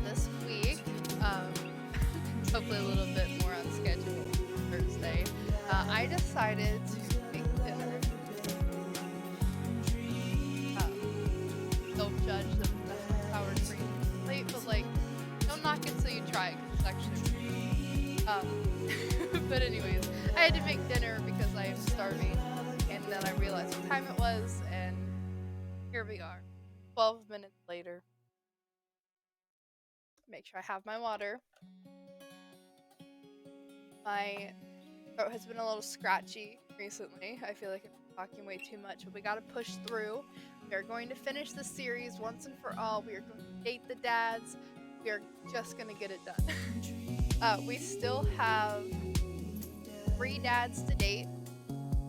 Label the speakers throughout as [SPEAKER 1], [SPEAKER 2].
[SPEAKER 1] this week, um, hopefully a little bit more on schedule Thursday, I decided to make dinner. Don't judge the sour cream plate, but like, don't knock it till you try it because it's actually but anyways, I had to make dinner because I am starving, and then I realized what time it was, and here we are, 12 minutes later. Make sure I have my water. My throat has been a little scratchy recently. I feel like I'm talking way too much, but we gotta push through. We are going to finish the series once and for all. We are going to date the dads. We are just gonna get it done. We still have 3 dads to date,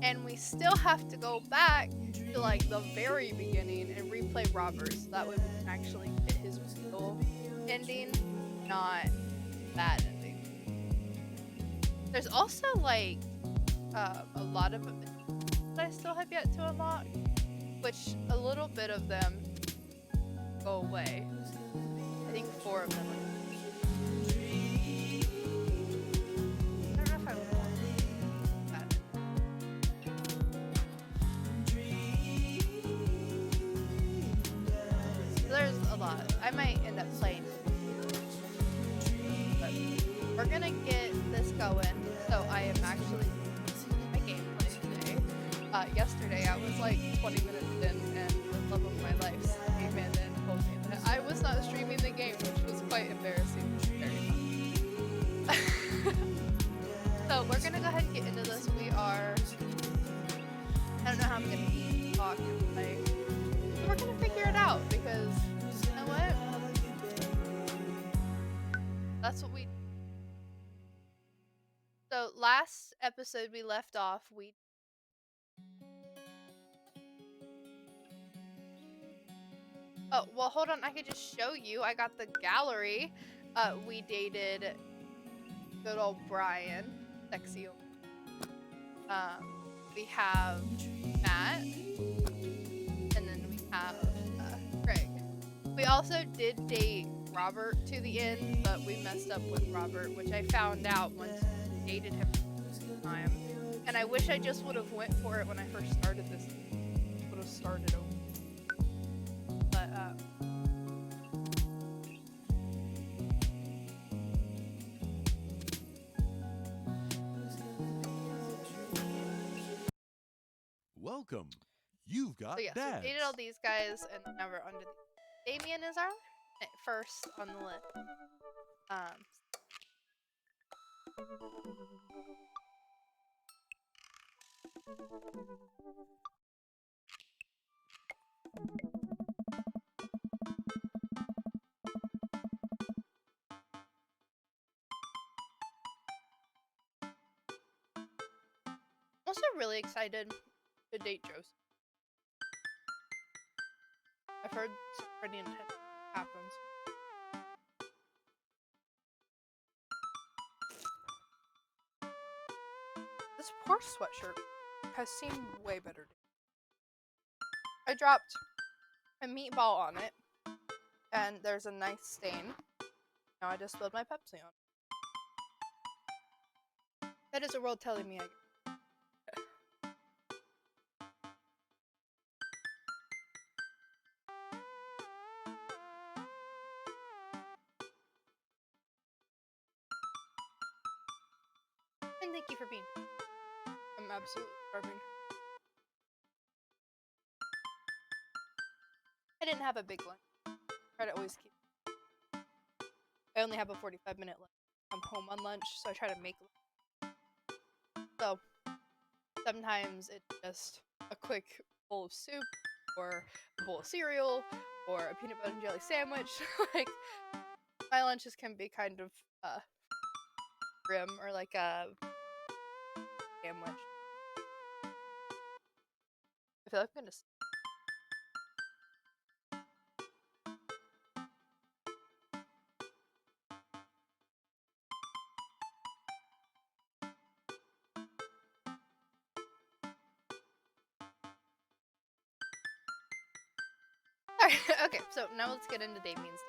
[SPEAKER 1] and we still have to go back to like the very beginning and replay Robert, so that way we can actually get his real ending, not that ending. There's also like a lot of abilities that I still have yet to unlock, which a little bit of them go away. I think 4 of them. I don't know if I want that. So there's a lot. I might end up playing, but we're gonna get this going. So I am actually my gameplay today. Yesterday I was like 20 minutes in, and the love of my life came in and told me that I was not streaming the game, which was quite embarrassing. Very fun. So we're gonna go ahead and get into this. I don't know how I'm gonna talk and play. So we're gonna figure it out because you know what? That's what we. So last episode we left off, oh, well, hold on. I could just show you. I got the gallery. We dated good old Brian, sexy. We have Matt, and then we have Craig. We also did date Robert to the end, but we messed up with Robert, which I found out once we dated him for the time. And I wish I just would have went for it when I first started this. Would have started over. But
[SPEAKER 2] Welcome. You've got
[SPEAKER 1] so yes,
[SPEAKER 2] dads.
[SPEAKER 1] we dated all these guys, and now we're under the. Damien is our first on the list. I'm also really excited to date Joseph. I've heard some pretty intense happens. This poor sweatshirt has seemed way better. I dropped a meatball on it, and there's a nice stain. Now I just spilled my Pepsi on it. That is a world telling me and thank you for being here. I'm absolutely starving. I didn't have a big lunch. Try to always keep. I only have a 45-minute lunch. I'm home on lunch, so I try to make lunch. So sometimes it's just a quick bowl of soup, or a bowl of cereal, or a peanut butter and jelly sandwich. Like, my lunches can be kind of grim, or like a sandwich. I feel like I'm gonna. Alright, okay, so now let's get into Damien's.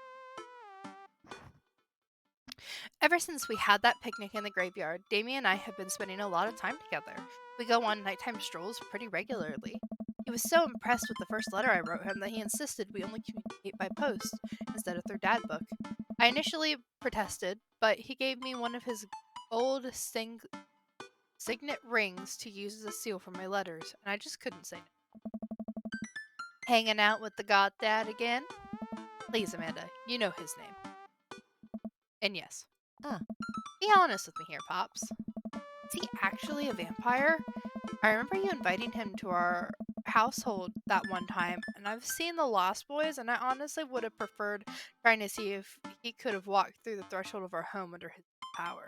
[SPEAKER 1] Ever since we had that picnic in the graveyard, Damien and I have been spending a lot of time together. We go on nighttime strolls pretty regularly. He was so impressed with the first letter I wrote him that he insisted we only communicate by post instead of through dad book. I initially protested, but he gave me one of his old signet rings to use as a seal for my letters, and I just couldn't say no. Hanging out with the god dad again? Please, Amanda, you know his name. And yes. Be honest with me here, Pops. Is he actually a vampire? I remember you inviting him to our household that one time, and I've seen The Lost Boys, and I honestly would have preferred trying to see if he could have walked through the threshold of our home under his power. ...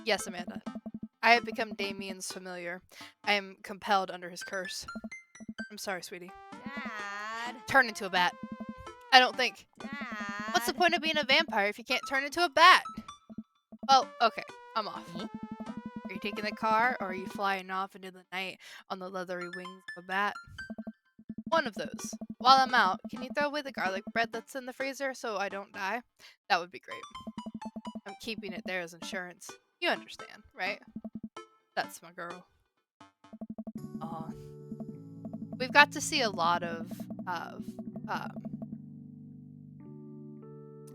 [SPEAKER 1] Yes, Amanda. I have become Damien's familiar. I am compelled under his curse. I'm sorry, sweetie.
[SPEAKER 3] Dad.
[SPEAKER 1] Turn into a bat. I don't think.
[SPEAKER 3] Dad.
[SPEAKER 1] What's the point of being a vampire if you can't turn into a bat? Well, okay, I'm off. Are you taking the car, or are you flying off into the night on the leathery wings of a bat? One of those. While I'm out, can you throw away the garlic bread that's in the freezer so I don't die? That would be great. I'm keeping it there as insurance. You understand, right? That's my girl. Aw. We've got to see a lot of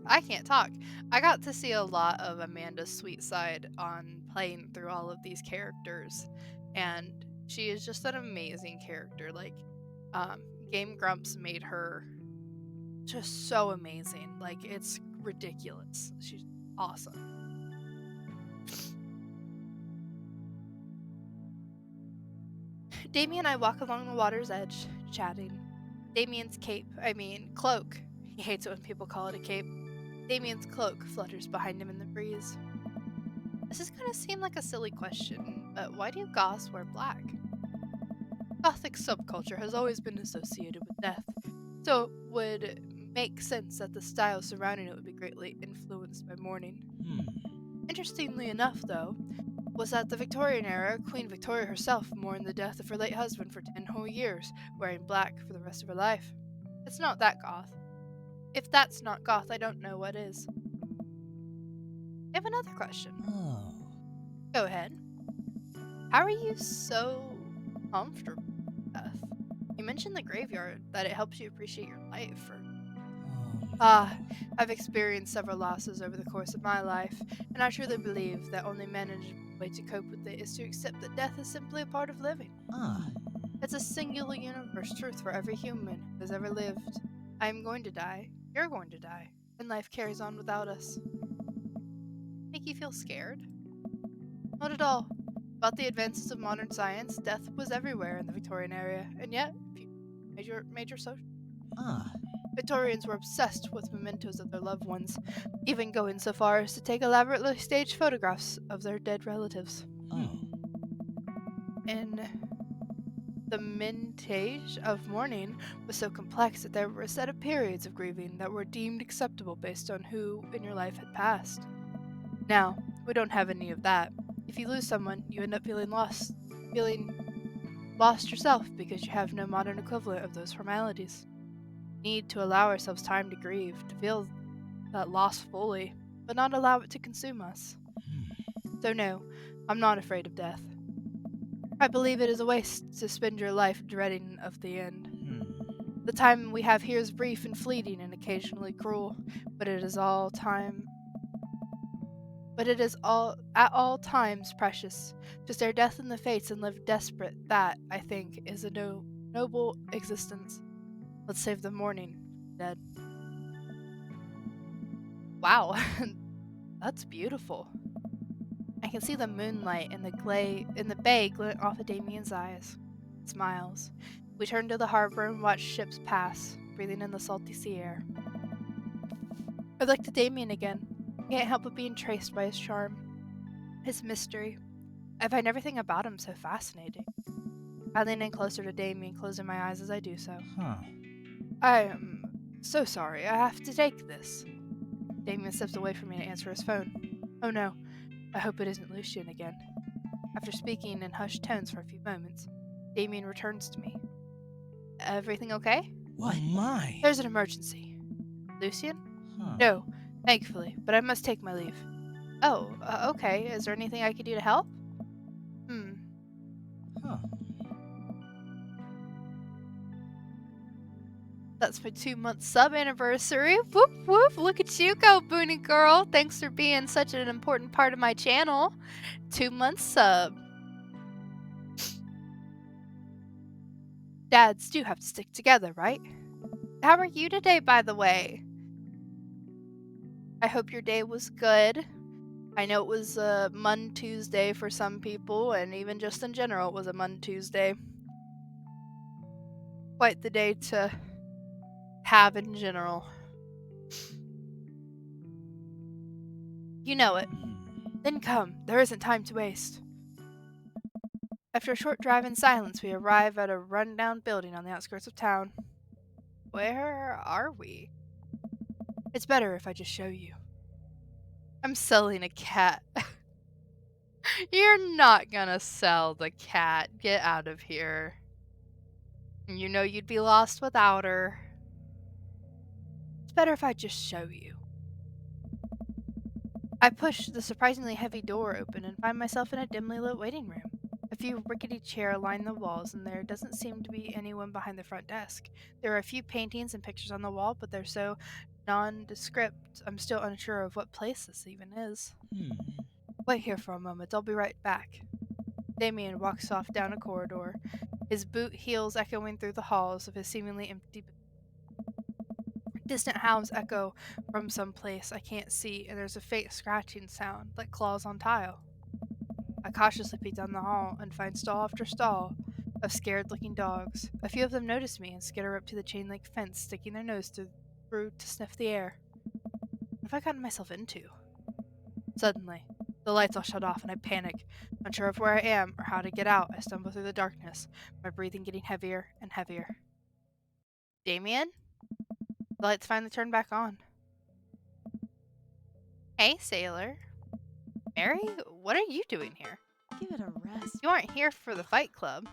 [SPEAKER 1] I can't talk. I got to see a lot of Amanda's sweet side on playing through all of these characters, and she is just an amazing character. Like, Game Grumps made her just so amazing. Like, it's ridiculous. She's awesome. Damien and I walk along the water's edge, chatting. Damien's cloak. He hates it when people call it a cape. Damien's cloak flutters behind him in the breeze. This is gonna seem like a silly question, but why do goths wear black? Gothic subculture has always been associated with death, so it would make sense that the style surrounding it would be greatly influenced by mourning. Interestingly enough, though, was that the Victorian era, Queen Victoria herself mourned the death of her late husband for 10 whole years, wearing black for the rest of her life. It's not that goth. If that's not goth, I don't know what is. I have another question.
[SPEAKER 3] Oh.
[SPEAKER 1] Go ahead. How are you so comfortable with death? You mentioned the graveyard, that it helps you appreciate your life, or... I've experienced several losses over the course of my life, and I truly believe that only manageable way to cope with it is to accept that death is simply a part of living. It's a singular universe truth for every human who has ever lived. I am going to die, you're going to die, and life carries on without us. Make you feel scared? Not at all. About the advances of modern science, death was everywhere in the Victorian era, and yet, major social. Victorians were obsessed with mementos of their loved ones, even going so far as to take elaborately staged photographs of their dead relatives. And the mintage of mourning was so complex that there were a set of periods of grieving that were deemed acceptable based on who in your life had passed. Now, we don't have any of that. If you lose someone, you end up feeling lost yourself because you have no modern equivalent of those formalities. Need to allow ourselves time to grieve, to feel that loss fully, but not allow it to consume us. So no, I'm not afraid of death. I believe it is a waste to spend your life dreading of the end. The time we have here is brief and fleeting and occasionally cruel, but it is at all times precious. To stare death in the face and live desperate, that, I think, is a noble existence. Let's save the mourning, dead. Wow, that's beautiful. I can see the moonlight in the bay glint off of Damien's eyes. Smiles. We turn to the harbor and watch ships pass, breathing in the salty sea air. I look to Damien again. I can't help but being traced by his charm, his mystery. I find everything about him so fascinating. I lean in closer to Damien, closing my eyes as I do so. I am so sorry. I have to take this. Damien steps away from me to answer his phone. Oh no. I hope it isn't Lucian again. After speaking in hushed tones for a few moments, Damien returns to me. Everything okay?
[SPEAKER 3] What? My.
[SPEAKER 1] There's an emergency. Lucian? No. Thankfully, but I must take my leave. Oh, okay. Is there anything I could do to help?
[SPEAKER 3] Huh.
[SPEAKER 1] That's my 2-month sub anniversary. Whoop whoop! Look at you go, Booney girl. Thanks for being such an important part of my channel. 2-month sub. Dads do have to stick together, right? How are you today, by the way? I hope your day was good. I know it was a Mun Tuesday for some people, and even just in general, it was a Mun Tuesday. Quite the day to have in general. You know it. Then come, there isn't time to waste. After a short drive in silence, we arrive at a run-down building on the outskirts of town. Where are we? It's better if I just show you. I'm selling a cat. You're not gonna sell the cat. Get out of here. You know you'd be lost without her. It's better if I just show you. I push the surprisingly heavy door open and find myself in a dimly lit waiting room. A few rickety chairs line the walls, and there doesn't seem to be anyone behind the front desk. There are a few paintings and pictures on the wall, but they're so nondescript, I'm still unsure of what place this even is. Wait here for a moment, I'll be right back. Damien walks off down a corridor, his boot heels echoing through the halls of his seemingly empty. Distant howls echo from some place I can't see, and there's a faint scratching sound, like claws on tile. I cautiously peek down the hall and find stall after stall of scared-looking dogs. A few of them notice me and skitter up to the chain-link fence, sticking their nose through to sniff the air. What have I gotten myself into? Suddenly, the lights all shut off and I panic. Unsure of where I am or how to get out, I stumble through the darkness, my breathing getting heavier and heavier. Damien? The lights finally turn back on. Hey, sailor. Mary, what are you doing here?
[SPEAKER 4] Give it a rest.
[SPEAKER 1] You aren't here for the fight club.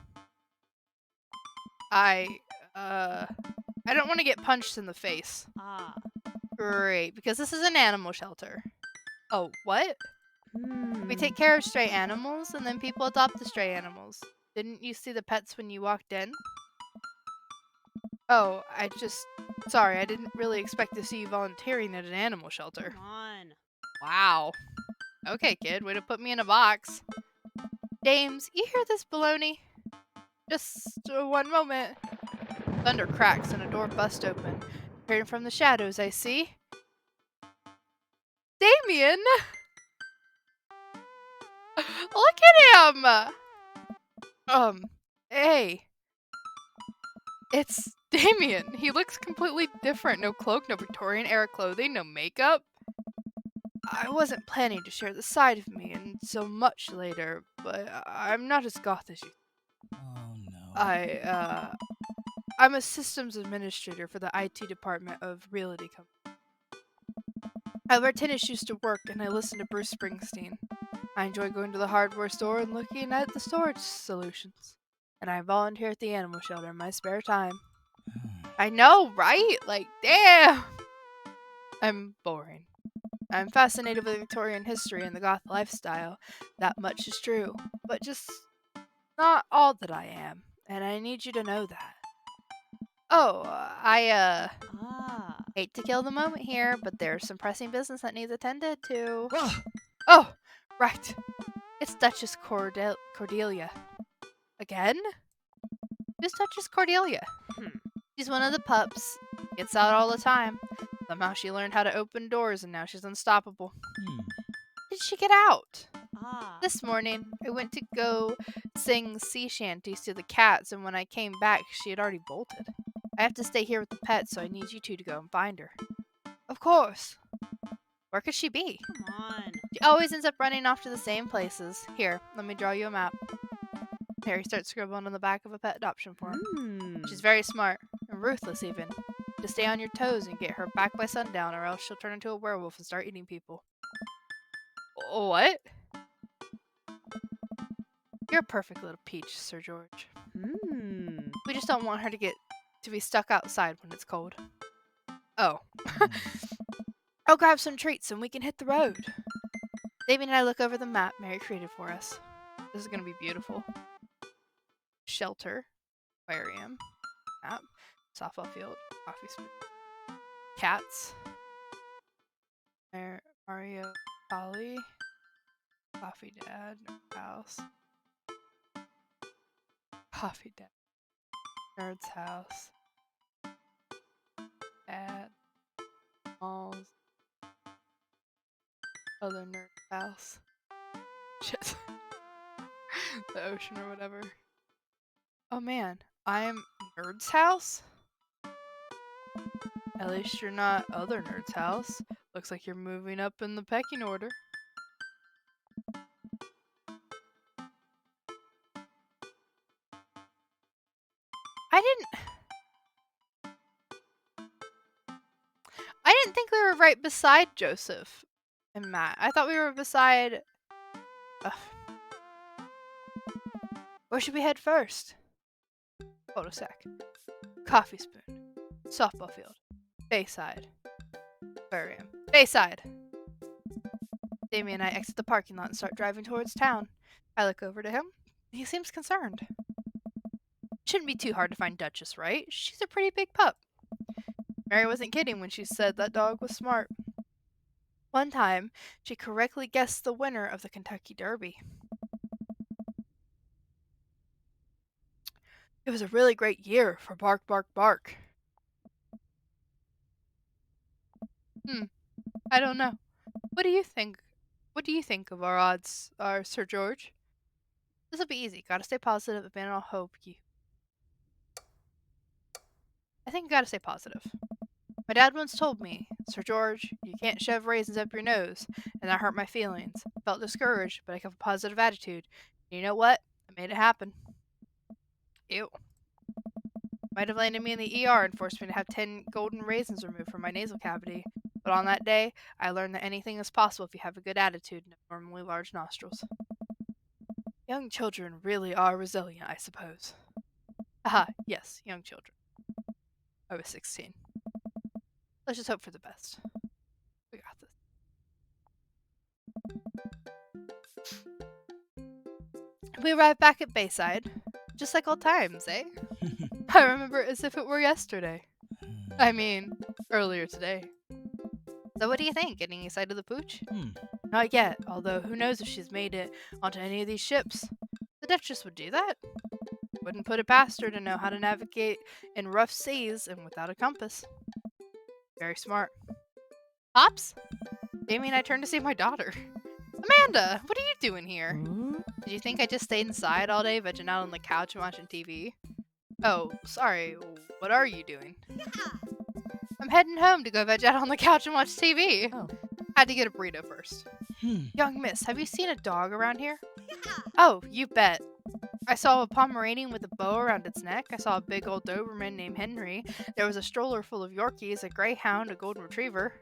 [SPEAKER 1] I don't want to get punched in the face.
[SPEAKER 4] Ah.
[SPEAKER 1] Great, because this is an animal shelter. Oh, what? We
[SPEAKER 4] Hmm.
[SPEAKER 1] take care of stray animals, and then people adopt the stray animals. Didn't you see the pets when you walked in? Oh, sorry, I didn't really expect to see you volunteering at an animal shelter.
[SPEAKER 4] Come on.
[SPEAKER 1] Wow. Okay, kid, way to put me in a box. Dames, you hear this baloney? Just one moment. Thunder cracks and a door busts open. Peering from the shadows, I see Damien! Look at him! Hey. It's Damien. He looks completely different. No cloak, no Victorian-era clothing, no makeup. I wasn't planning to share the side of me until much later, but I'm not as goth as you.
[SPEAKER 3] Oh no.
[SPEAKER 1] I'm a systems administrator for the IT department of Realty Company. I wear tennis shoes to work and I listen to Bruce Springsteen. I enjoy going to the hardware store and looking at the storage solutions. And I volunteer at the animal shelter in my spare time. I know, right? Like, damn! I'm boring. I'm fascinated with Victorian history and the goth lifestyle. That much is true. But just not all that I am. And I need you to know that. Oh, I
[SPEAKER 4] Ah.
[SPEAKER 1] hate to kill the moment here, but there's some pressing business that needs attended to.
[SPEAKER 3] Ah!
[SPEAKER 1] Oh, right. It's Duchess Cordelia. Again? Who's Duchess Cordelia? She's one of the pups. Gets out all the time. Somehow she learned how to open doors and now she's unstoppable. Did she get out?
[SPEAKER 4] Ah.
[SPEAKER 1] This morning, I went to go sing sea shanties to the cats, and when I came back, she had already bolted. I have to stay here with the pets, so I need you two to go and find her. Of course. Where could she be?
[SPEAKER 4] Come on.
[SPEAKER 1] She always ends up running off to the same places. Here, let me draw you a map. Harry starts scribbling on the back of a pet adoption form. She's very smart, and ruthless even. To stay on your toes and get her back by sundown, or else she'll turn into a werewolf and start eating people. What? You're a perfect little peach, Sir George. We just don't want her to be stuck outside when it's cold. Oh. I'll grab some treats and we can hit the road. Davey and I look over the map Mary created for us. This is going to be beautiful. Shelter, aquarium, map, softball field, coffee spoon, cats, Mario, Polly, coffee dad, house, coffee dad, nerd's house, dad, malls, other nerd's house, shit, the ocean or whatever. Oh man, I'm nerd's house? At least you're not other nerd's house. Looks like you're moving up in the pecking order. I didn't think we were right beside Joseph and Matt. I thought we were beside... Ugh. Where should we head first? Hold a sec. Coffee spoon. Softball field. Bayside. Aquarium. Bayside! Damien and I exit the parking lot and start driving towards town. I look over to him. He seems concerned. Shouldn't be too hard to find Duchess, right? She's a pretty big pup. Mary wasn't kidding when she said that dog was smart. One time, she correctly guessed the winner of the Kentucky Derby. It was a really great year for Bark Bark Bark. I don't know. What do you think? What do you think of our odds, Sir George? This'll be easy. Gotta stay positive, abandon all hope. I think you gotta stay positive. My dad once told me, Sir George, you can't shove raisins up your nose, and that hurt my feelings. I felt discouraged, but I kept a positive attitude. And you know what? I made it happen. Ew. Might have landed me in the ER and forced me to have 10 golden raisins removed from my nasal cavity. But on that day, I learned that anything is possible if you have a good attitude and abnormally large nostrils. Young children really are resilient, I suppose. Aha, yes, young children. I was 16. Let's just hope for the best. We got this. We arrived back at Bayside. Just like old times, eh? I remember it as if it were yesterday. I mean, earlier today. So what do you think? Getting excited of the pooch? Not yet, although who knows if she's made it onto any of these ships. The Duchess would do that. Wouldn't put it past her to know how to navigate in rough seas and without a compass. Very smart. Pops? Jamie and I turned to see my daughter. Amanda, what are you doing here? Did you think I just stayed inside all day, vegging out on the couch and watching TV? Oh, sorry. What are you doing? I'm heading home to go veg out on the couch and watch TV.
[SPEAKER 3] Oh.
[SPEAKER 1] Had to get a burrito first. Young miss, have you seen a dog around here? Oh, you bet. I saw a Pomeranian with a bow around its neck. I saw a big old Doberman named Henry. There was a stroller full of Yorkies, a Greyhound, a Golden Retriever.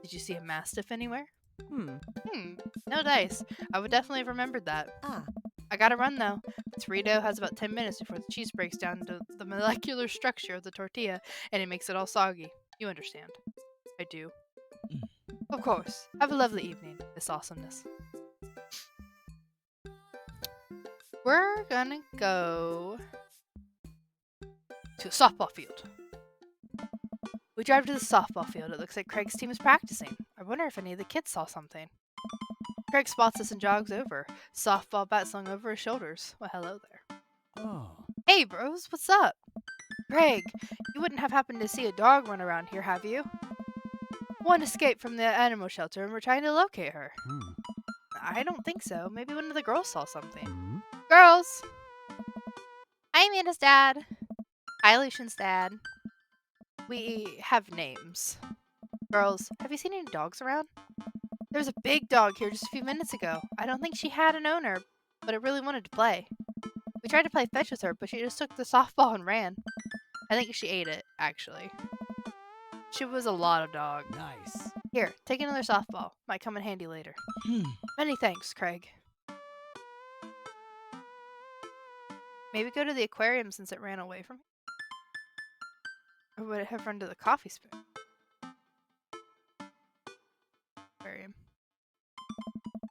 [SPEAKER 1] Did you see a Mastiff anywhere? No dice. I would definitely have remembered that. I gotta run though. This burrito has about 10 minutes before the cheese breaks down into the molecular structure of the tortilla and it makes it all soggy. You understand. I do. Of course. Have a lovely evening, Miss Awesomeness. We're gonna go to a softball field. We drive to the softball field. It looks like Craig's team is practicing. I wonder if any of the kids saw something. Craig spots us and jogs over. Softball bat slung over his shoulders. Well, hello there.
[SPEAKER 2] Oh.
[SPEAKER 1] Hey, bros, what's up? Craig, you wouldn't have happened to see a dog run around here, have you? One escaped from the animal shelter and we're trying to locate her. I don't think so. Maybe one of the girls saw something. Girls! Hi, Amanda's dad. Hi, Lucian's dad. We have names. Girls, have you seen any dogs around? There was a big dog here just a few minutes ago. I don't think she had an owner, but it really wanted to play. We tried to play fetch with her, but she just took the softball and ran. I think she ate it, actually. She was a lot of dog.
[SPEAKER 3] Nice.
[SPEAKER 1] Here, take another softball. Might come in handy later. Many thanks, Craig. Maybe go to the aquarium since it ran away from me. Or would it have run to the coffee spoon? aquarium.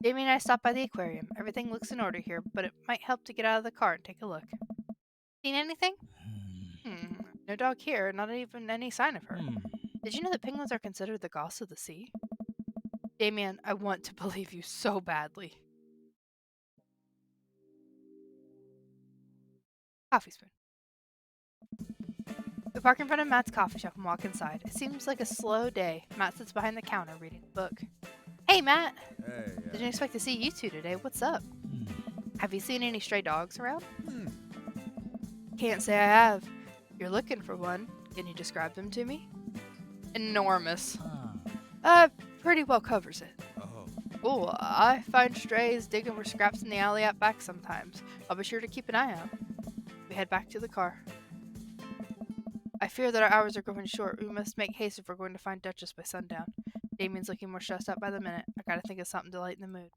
[SPEAKER 1] Damien and I stopped by the aquarium. Everything looks in order here, but it might help to get out of the car and take a look. Seen anything? No dog here, not even any sign of her. Did you know that penguins are considered the goths of the sea? Damien, I want to believe you so badly. Coffee spoon. We park in front of Matt's coffee shop and walk inside. It seems like a slow day. Matt sits behind the counter reading a book. Hey, Matt!
[SPEAKER 2] Hey.
[SPEAKER 1] Didn't expect to see you two today. What's up? Have you seen any stray dogs around? Can't say I have. You're looking for one. Can you describe them to me? Enormous. Pretty well covers it. Oh, I find strays digging for scraps in the alley out back sometimes. I'll be sure to keep an eye out. We head back to the car. I fear that our hours are growing short. We must make haste if we're going to find Duchess by sundown. Damien's looking more stressed out by the minute. I gotta think of something to lighten the mood.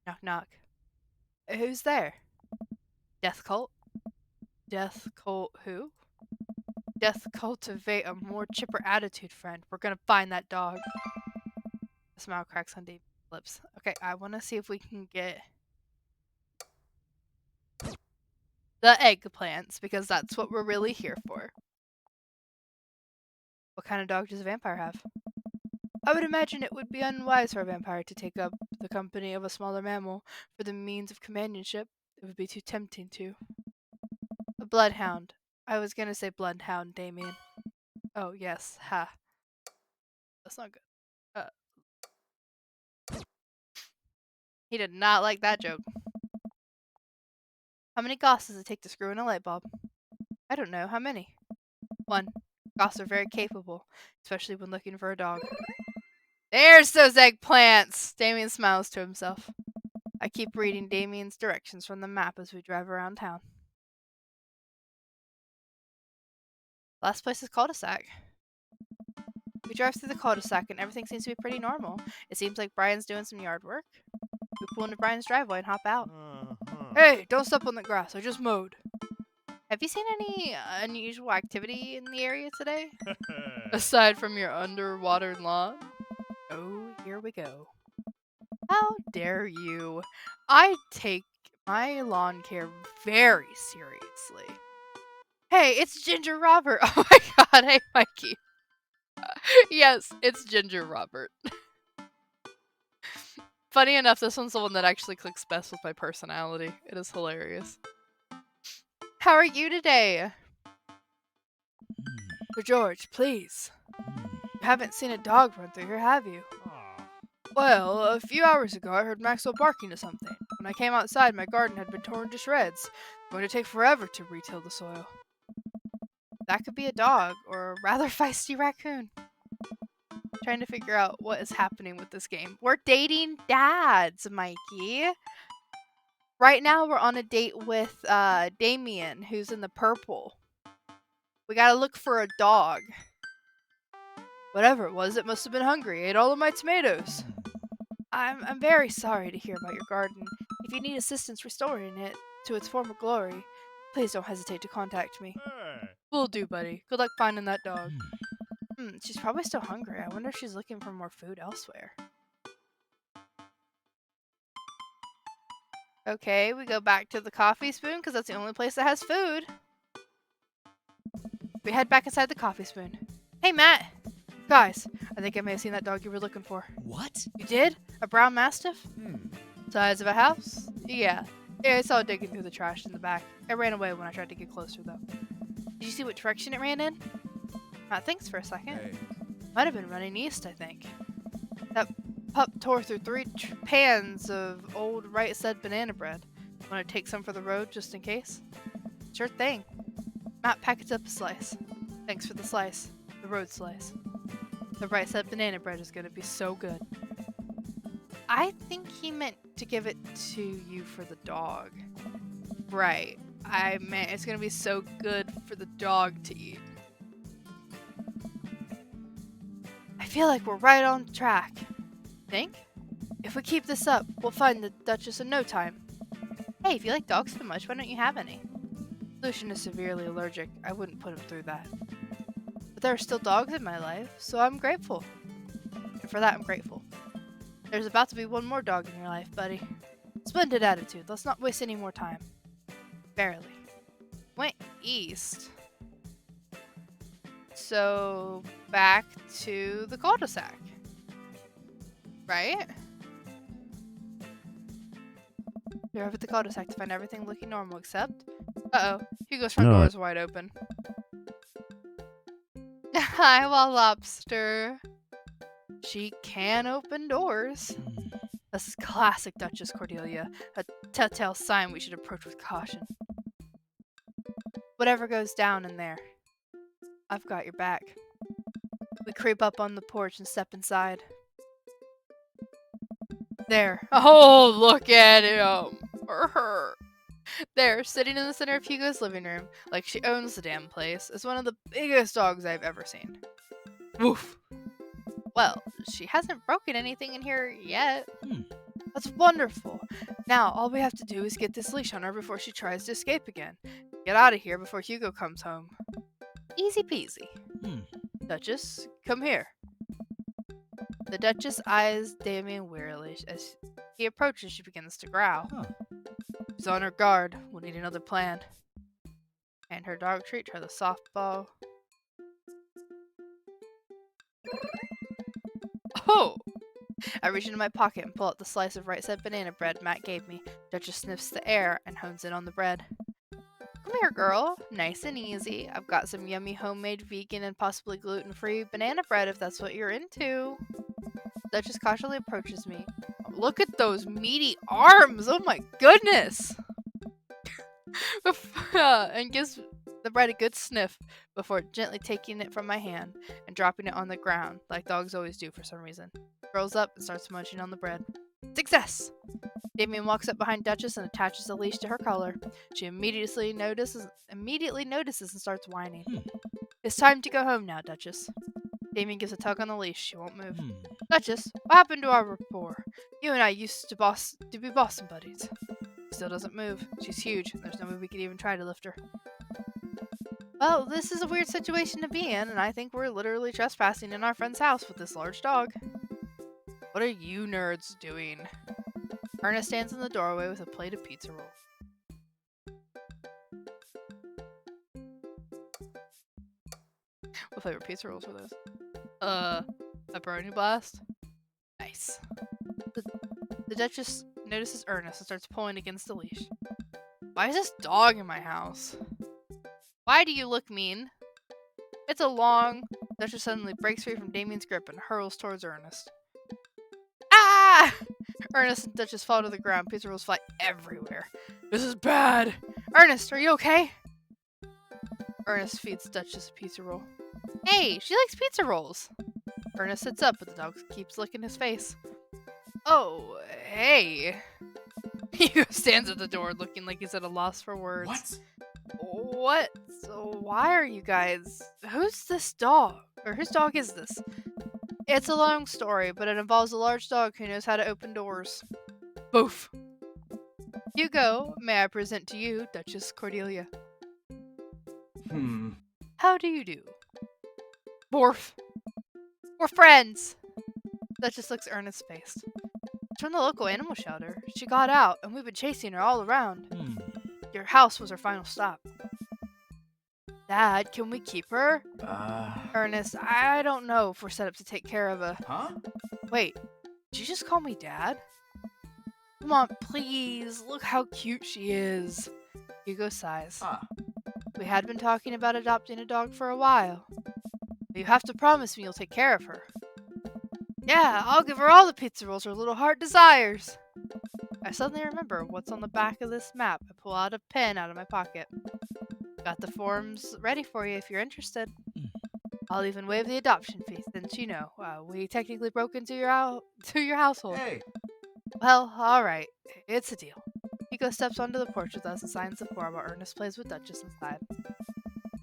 [SPEAKER 1] Knock knock. Who's there? Death cult? Death cult who? Death cultivate a more chipper attitude, friend. We're gonna find that dog. A smile cracks on David's lips. Okay, I wanna see if we can get the eggplants, because that's what we're really here for. What kind of dog does a vampire have? I would imagine it would be unwise for a vampire to take up the company of a smaller mammal for the means of companionship. It would be too tempting to. A bloodhound. I was gonna say bloodhound, Damien. Oh, yes. Ha. That's not good. He did not like that joke. How many goths does it take to screw in a light bulb? I don't know. How many? 1. Goths are very capable, especially when looking for a dog. There's those eggplants! Damien smiles to himself. I keep reading Damien's directions from the map as we drive around town. Last place is cul-de-sac. We drive through the cul-de-sac and everything seems to be pretty normal. It seems like Brian's doing some yard work. We pull into Brian's driveway and hop out. Hey, don't step on the grass. I just mowed. Have you seen any unusual activity in the area today? Aside from your underwater lawn? Oh, here we go. How dare you? I take my lawn care very seriously. Hey, it's Ginger Robert. Oh my god, hey Mikey. Yes, it's Ginger Robert. Funny enough, this one's the one that actually clicks best with my personality. It is hilarious. How are you today? Sir George, please. You haven't seen a dog run through here, have you? Well, a few hours ago I heard Maxwell barking to something. When I came outside, my garden had been torn to shreds. It's going to take forever to retill the soil. That could be a dog, or a rather feisty raccoon. Trying to figure out what is happening with this game. We're dating dads, Mikey. Right now we're on a date with Damien, who's in the purple. We gotta look for a dog. Whatever it was, it must have been hungry. Ate all of my tomatoes. I'm very sorry to hear about your garden. If you need assistance restoring it to its former glory, please don't hesitate to contact me. Will do, buddy. Good luck finding that dog. She's probably still hungry. I wonder if she's looking for more food elsewhere. Okay, we go back to the coffee spoon because that's the only place that has food. We head back inside the coffee spoon. Hey, Matt! Guys, I think I may have seen that dog you were looking for.
[SPEAKER 3] What?
[SPEAKER 1] You did? A brown mastiff? Size of a house? Yeah, I saw it digging through the trash in the back. It ran away when I tried to get closer, though. Did you see what direction it ran in? Matt thinks for a second.
[SPEAKER 2] Hey.
[SPEAKER 1] Might have been running east, I think. That pup tore through 3 pans of old Right Said banana bread. Want to take some for the road, just in case? Sure thing. Matt packets up a slice. Thanks for the slice. The road slice. The Right Said banana bread is going to be so good. I think he meant to give it to you for the dog. Right. I meant it's going to be so good for the dog to eat. I feel like we're right on track. Think? If we keep this up, we'll find the Duchess in no time. Hey, if you like dogs so much, why don't you have any? Lucian is severely allergic. I wouldn't put him through that. But there are still dogs in my life, so I'm grateful. And for that, I'm grateful. There's about to be one more dog in your life, buddy. Splendid attitude. Let's not waste any more time. Barely. Went east. So, back to the cul-de-sac. Right? You're over at the cul-de-sac to find everything looking normal, except... Uh-oh. Hugo's front door is wide open. Hi, Lobster. She can open doors. This is classic Duchess Cordelia. A telltale sign we should approach with caution. Whatever goes down in there, I've got your back. We creep up on the porch and step inside. There. Oh, look at him. Or her. There, sitting in the center of Hugo's living room, like she owns the damn place, is one of the biggest dogs I've ever seen. Woof. Well, she hasn't broken anything in here yet. That's wonderful. Now, all we have to do is get this leash on her before she tries to escape again. Get out of here before Hugo comes home. Easy peasy. Duchess, come here. The Duchess eyes Damien wearily. As he approaches, she begins to growl. She's on her guard. We'll need another plan. And her dog treats her the softball. Oh! I reach into my pocket and pull out the slice of right-side banana bread Matt gave me. Duchess sniffs the air and hones in on the bread. Come here, girl. Nice and easy. I've got some yummy homemade vegan and possibly gluten-free banana bread if that's what you're into. Duchess cautiously approaches me. Oh, look at those meaty arms! Oh my goodness! And gives the bread a good sniff before gently taking it from my hand and dropping it on the ground, like dogs always do for some reason. Rolls up and starts munching on the bread. Success! Damien walks up behind Duchess and attaches a leash to her collar. She immediately notices and starts whining. It's time to go home now, Duchess. Damien gives a tug on the leash. She won't move. Duchess, what happened to our rapport? You and I used to be Boston buddies. Still doesn't move. She's huge. There's no way we could even try to lift her. Well, this is a weird situation to be in, and I think we're literally trespassing in our friend's house with this large dog. What are you nerds doing? Ernest stands in the doorway with a plate of pizza roll. What flavor pizza rolls were those? Pepperoni blast? Nice. The Duchess notices Ernest and starts pulling against the leash. Why is this dog in my house? Why do you look mean? It's a long... Duchess suddenly breaks free from Damien's grip and hurls towards Ernest. Ah! Ernest and Duchess fall to the ground. Pizza rolls fly everywhere. This is bad! Ernest, are you okay? Ernest feeds Duchess a pizza roll. Hey, she likes pizza rolls! Ernest sits up, but the dog keeps licking his face. Oh, hey. Hugo stands at the door looking like he's at a loss for words. What? So why are you guys... Who's this dog? Or whose dog is this? It's a long story, but it involves a large dog who knows how to open doors. Boof. Hugo, may I present to you Duchess Cordelia. How do you do? Borf. We're friends. Duchess looks Ernest-faced. She's from the local animal shelter. She got out, and we've been chasing her all around. Your house was her final stop. Dad, can we keep her? Ernest, I don't know if we're set up to take care of her. Wait, did you just call me Dad? Come on, please. Look how cute she is. Hugo sighs. We had been talking about adopting a dog for a while. But you have to promise me you'll take care of her. Yeah, I'll give her all the pizza rolls her little heart desires. I suddenly remember what's on the back of this map. I pull out a pen out of my pocket. Got the forms ready for you if you're interested. I'll even waive the adoption fee since, you know, we technically broke into your household.
[SPEAKER 5] Hey.
[SPEAKER 1] Well, alright. It's a deal. Hugo steps onto the porch with us and signs the form while Ernest plays with Duchess inside.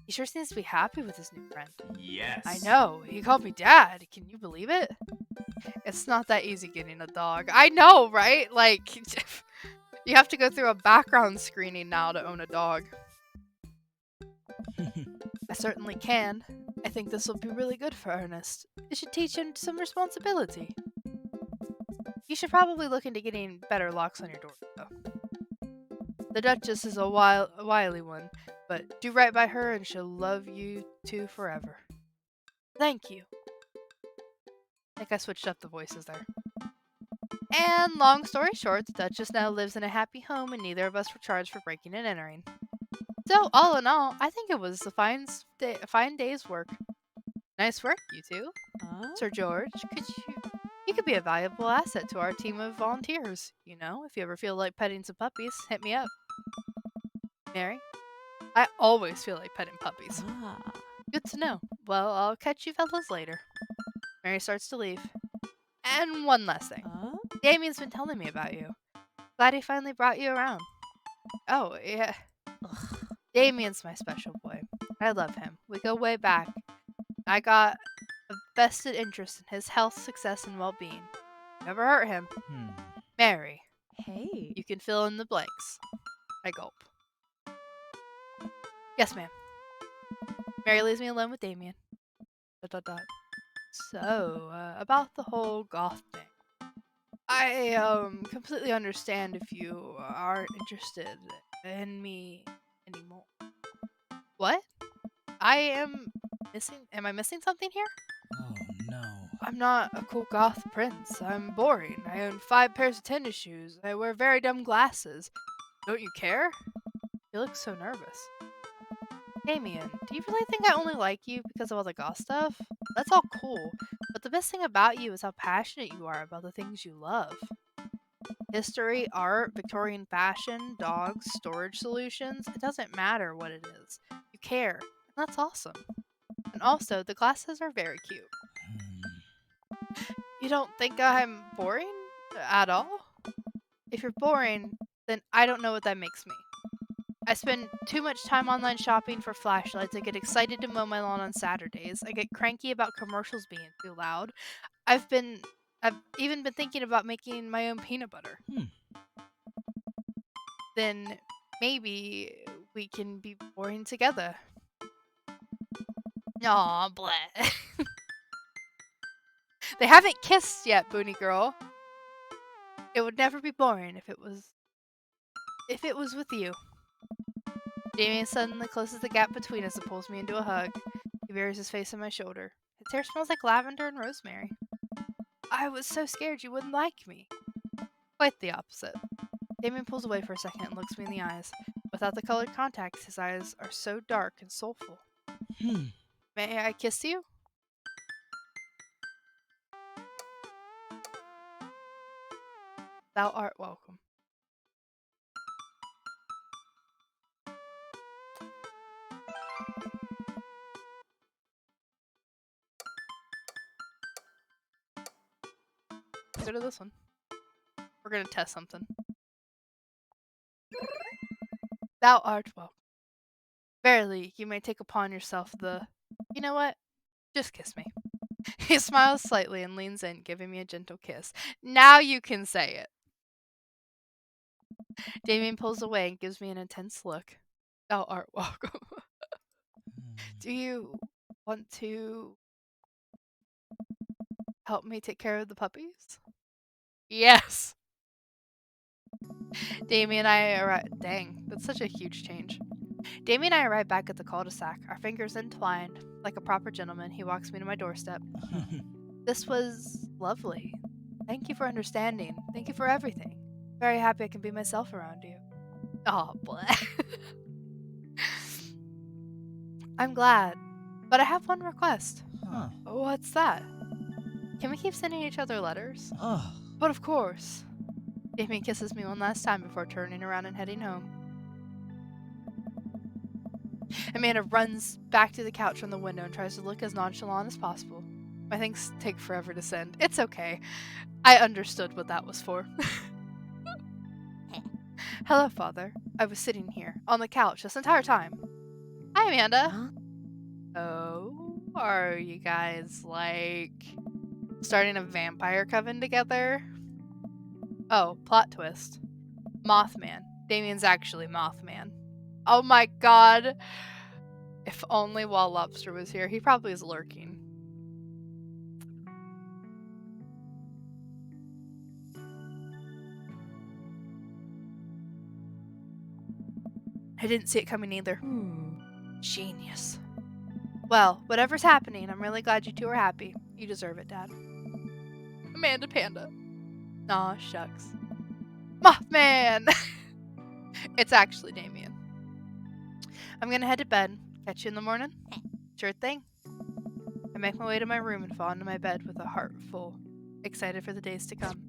[SPEAKER 1] He sure seems to be happy with his new friend.
[SPEAKER 5] Yes.
[SPEAKER 1] I know. He called me Dad. Can you believe it? It's not that easy getting a dog. I know, right? Like, You have to go through a background screening now to own a dog. I certainly can. I think this will be really good for Ernest. It should teach him some responsibility. You should probably look into getting better locks on your door, though. The Duchess is a wily one, but do right by her and she'll love you two forever. Thank you. I think I switched up the voices there. And long story short, the Duchess now lives in a happy home and neither of us were charged for breaking and entering. So, all in all, I think it was a fine day's work. Nice work, you two. Sir George, you could be a valuable asset to our team of volunteers. You know, if you ever feel like petting some puppies, hit me up. Mary? I always feel like petting puppies. Good to know. Well, I'll catch you fellas later. Mary starts to leave. And one last thing. Damien's been telling me about you. Glad he finally brought you around. Oh, yeah. Damien's my special boy. I love him. We go way back. I got a vested interest in his health, success, and well-being. Never hurt him. Mary.
[SPEAKER 4] Hey.
[SPEAKER 1] You can fill in the blanks. I gulp. Yes, ma'am. Mary leaves me alone with Damien. ... So, about the whole goth thing. I, completely understand if you aren't interested in me anymore. What? Am I missing something here?
[SPEAKER 3] Oh no.
[SPEAKER 1] I'm not a cool goth prince. I'm boring. I own 5 pairs of tennis shoes. I wear very dumb glasses. Don't you care? You look so nervous. Damien, do you really think I only like you because of all the goth stuff? That's all cool, but the best thing about you is how passionate you are about the things you love. History, art, Victorian fashion, dogs, storage solutions, it doesn't matter what it is. You care, and that's awesome. And also, the glasses are very cute. You don't think I'm boring? At all? If you're boring, then I don't know what that makes me. I spend too much time online shopping for flashlights. I get excited to mow my lawn on Saturdays. I get cranky about commercials being too loud. I've even been thinking about making my own peanut butter. Then maybe we can be boring together. Aw, bleh. They haven't kissed yet, Boony Girl. It would never be boring if it was with you. Damien suddenly closes the gap between us and pulls me into a hug. He buries his face on my shoulder. His hair smells like lavender and rosemary. I was so scared you wouldn't like me. Quite the opposite. Damien pulls away for a second and looks me in the eyes. Without the colored contacts, his eyes are so dark and soulful. May I kiss you? Thou art welcome. Let's go to this one. We're gonna test something. Thou art welcome. Verily, you may take upon yourself the... You know what? Just kiss me. He smiles slightly and leans in, giving me a gentle kiss. Now you can say it. Damien pulls away and gives me an intense look. Thou art welcome. Do you want to help me take care of the puppies? Yes. Damien and I arrive. Dang, that's such a huge change. Damien and I arrive back at the cul-de-sac, our fingers entwined. Like a proper gentleman, he walks me to my doorstep. This was lovely. Thank you for understanding. Thank you for everything. Very happy I can be myself around you. Oh, bleh. I'm glad, but I have one request. What's that? Can we keep sending each other letters? But of course. Damien kisses me one last time before turning around and heading home. Amanda runs back to the couch from the window and tries to look as nonchalant as possible. My things take forever to send. It's okay. I understood what that was for. Hello, Father. I was sitting here, on the couch, this entire time. Hi, Amanda. Oh, are you guys, like, starting a vampire coven together? Oh, plot twist. Mothman. Damien's actually Mothman. Oh my god. If only Wall Lobster was here. He probably is lurking. I didn't see it coming either. Genius. Well, whatever's happening, I'm really glad you two are happy. You deserve it, Dad. Amanda Panda. Aw, shucks. Mothman! It's actually Damien. I'm gonna head to bed. Catch you in the morning? Sure thing. I make my way to my room and fall into my bed with a heart full, excited for the days to come.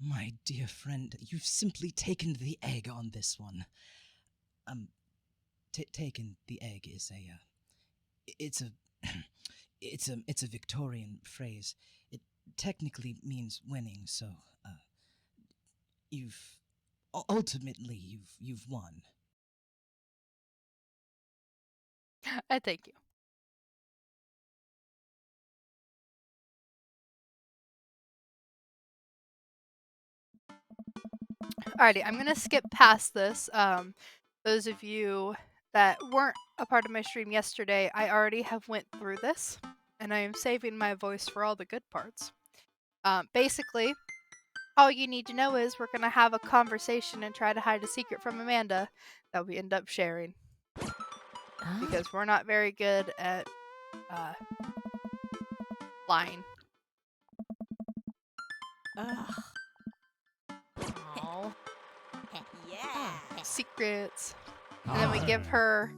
[SPEAKER 3] My dear friend, you've simply taken the egg on this one. Taken the egg is it's a Victorian phrase. It technically means winning, so, ultimately, you've won.
[SPEAKER 1] I thank you. Alrighty, I'm gonna skip past this. Those of you that weren't a part of my stream yesterday, I already have went through this, and I am saving my voice for all the good parts. Basically, all you need to know is we're gonna have a conversation and try to hide a secret from Amanda that we end up sharing. Because we're not very good at lying.
[SPEAKER 4] Ugh.
[SPEAKER 1] Aw.
[SPEAKER 4] Yeah.
[SPEAKER 1] Secrets. And then we give her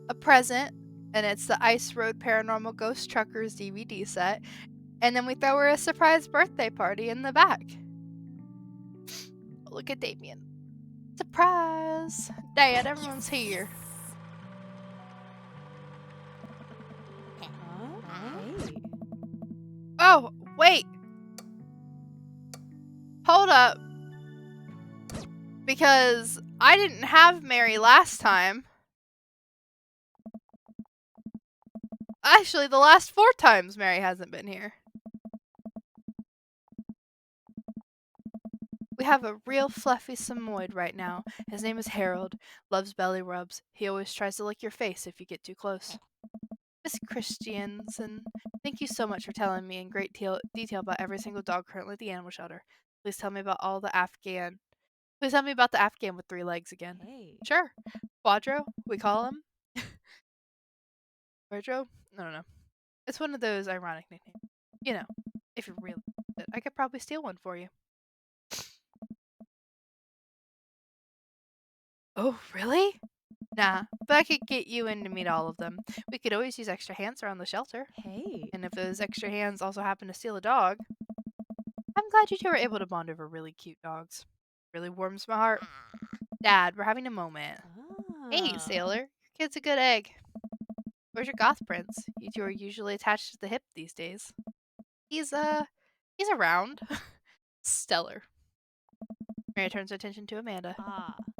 [SPEAKER 1] a present, and it's the Ice Road Paranormal Ghost Truckers DVD set. And then we throw her a surprise birthday party in the back. Look at Damien. Surprise! Dad, everyone's here.
[SPEAKER 4] Hey.
[SPEAKER 1] Oh, wait! Hold up. Because I didn't have Mary last time. Actually, the last 4 times Mary hasn't been here. We have a real fluffy Samoyed right now. His name is Harold. Loves belly rubs. He always tries to lick your face if you get too close. Miss Christiansen, thank you so much for telling me in great detail about every single dog currently at the animal shelter. Please tell me about all the Afghan. Please tell me about the Afghan with 3 legs again.
[SPEAKER 4] Hey.
[SPEAKER 1] Sure. Quadro, we call him. Quadro? No. It's one of those ironic nicknames. You know, if you're really interested, I could probably steal one for you. Oh, really? Nah, but I could get you in to meet all of them. We could always use extra hands around the shelter.
[SPEAKER 4] Hey.
[SPEAKER 1] And if those extra hands also happen to steal a dog, I'm glad you two were able to bond over really cute dogs. Really warms my heart. Dad, we're having a moment. Hey, Sailor. Your kid's a good egg. Where's your goth prince? You two are usually attached to the hip these days. He's around. Stellar. Mary turns her attention to Amanda.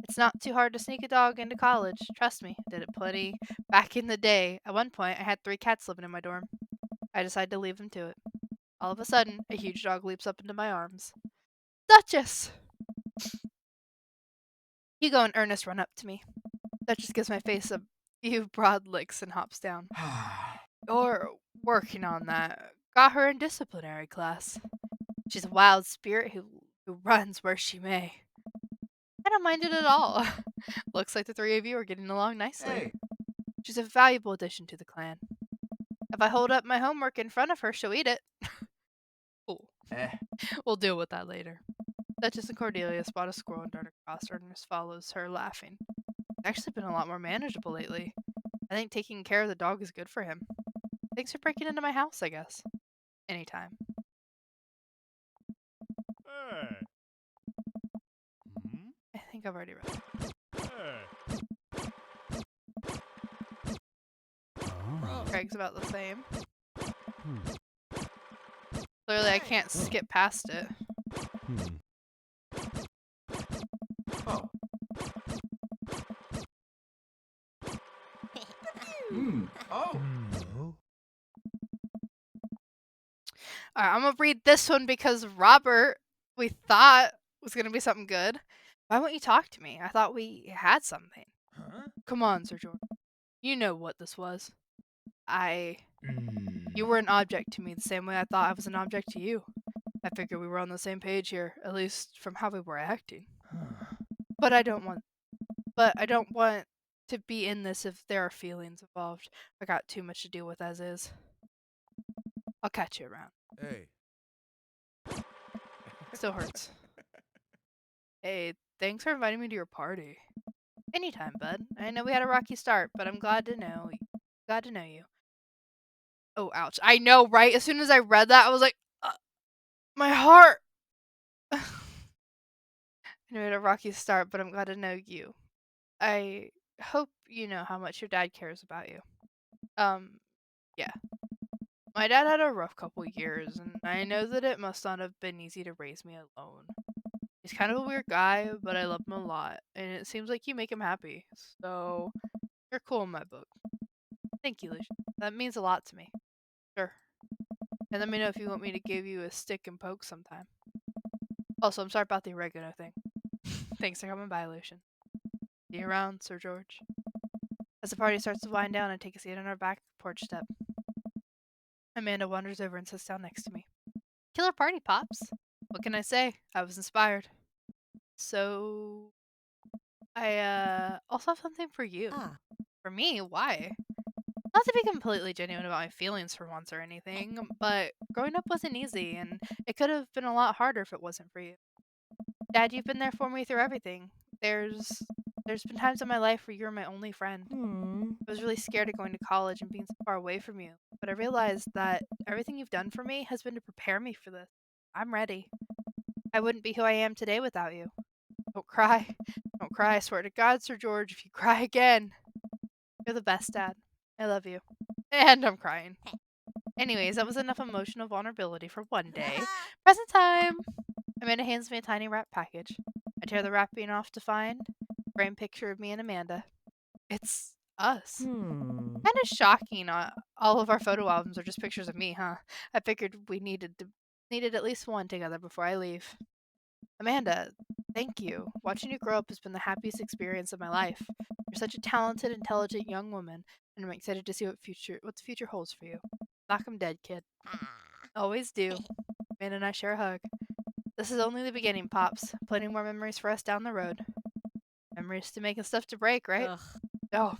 [SPEAKER 1] It's not too hard to sneak a dog into college. Trust me, I did it plenty back in the day. At one point, I had 3 cats living in my dorm. I decided to leave them to it. All of a sudden, a huge dog leaps up into my arms. Duchess! Hugo and Ernest run up to me. Duchess gives my face a few broad licks and hops down. You're working on that. Got her in disciplinary class. She's a wild spirit who runs where she may. I don't mind it at all. Looks like the 3 of you are getting along nicely.
[SPEAKER 2] Hey.
[SPEAKER 1] She's a valuable addition to the clan. If I hold up my homework in front of her, she'll eat it. Cool. We'll deal with that later. Duchess and Cordelia spot a squirrel and dart across. Ernest follows her, laughing. He's actually been a lot more manageable lately. I think taking care of the dog is good for him. Thanks for breaking into my house, I guess. Anytime.
[SPEAKER 2] Hey. Hmm?
[SPEAKER 1] I think I've already read it.
[SPEAKER 2] Hey. Oh.
[SPEAKER 1] Craig's about the same.
[SPEAKER 2] Hmm.
[SPEAKER 1] Clearly, I can't skip past it.
[SPEAKER 2] Hmm. Oh.
[SPEAKER 4] Oh.
[SPEAKER 2] Oh.
[SPEAKER 1] Alright, I'm gonna read this one because Robert, we thought was gonna be something good. Why won't you talk to me? I thought we had something.
[SPEAKER 2] Huh?
[SPEAKER 1] Come on, Sir George. You know what this was.
[SPEAKER 2] Hmm.
[SPEAKER 1] You were an object to me the same way I thought I was an object to you. I figured we were on the same page here, at least from how we were acting.
[SPEAKER 2] Huh.
[SPEAKER 1] But I don't want to be in this if there are feelings involved. I got too much to deal with as is. I'll catch you around.
[SPEAKER 2] Hey.
[SPEAKER 1] Still hurts. Hey, thanks for inviting me to your party. Anytime, bud. I know we had a rocky start, but I'm glad to know you. Oh, ouch. I know, right? As soon as I read that, I was like, my heart. I know we had a rocky start, but I'm glad to know you. I hope you know how much your dad cares about you. Yeah. My dad had a rough couple years, and I know that it must not have been easy to raise me alone. He's kind of a weird guy, but I love him a lot, and it seems like you make him happy. So, you're cool in my book. Thank you, Lucian. That means a lot to me. Sure. And let me know if you want me to give you a stick and poke sometime. Also, I'm sorry about the oregano thing. Thanks for coming by, Lucian. See you around, Sir George. As the party starts to wind down, I take a seat on our back porch step. Amanda wanders over and sits down next to me. Killer party, Pops. What can I say? I was inspired. So, I also have something for you.
[SPEAKER 4] Ah.
[SPEAKER 1] For me? Why? Not to be completely genuine about my feelings for once or anything, but growing up wasn't easy, and it could have been a lot harder if it wasn't for you. Dad, you've been there for me through everything. There's been times in my life where you're my only friend. I was really scared of going to college and being so far away from you, but I realized that everything you've done for me has been to prepare me for this. I'm ready. I wouldn't be who I am today without you. Don't cry. Don't cry, I swear to God, Sir George, if you cry again. You're the best, Dad. I love you. And I'm crying. Anyways, that was enough emotional vulnerability for one day. Present time! Amanda hands me a tiny wrap package. I tear the wrapping off to find a framed picture of me and Amanda. It's us. Kind of shocking. All of our photo albums are just pictures of me, huh? I figured we needed at least one together before I leave. Amanda, thank you. Watching you grow up has been the happiest experience of my life. You're such a talented, intelligent young woman, and I'm excited to see what the future holds for you. Knock 'em dead, kid. Always do. Amanda and I share a hug. This is only the beginning, Pops. Plenty more memories for us down the road. Memories to make and stuff to break, right?
[SPEAKER 4] Ugh.
[SPEAKER 1] Oh,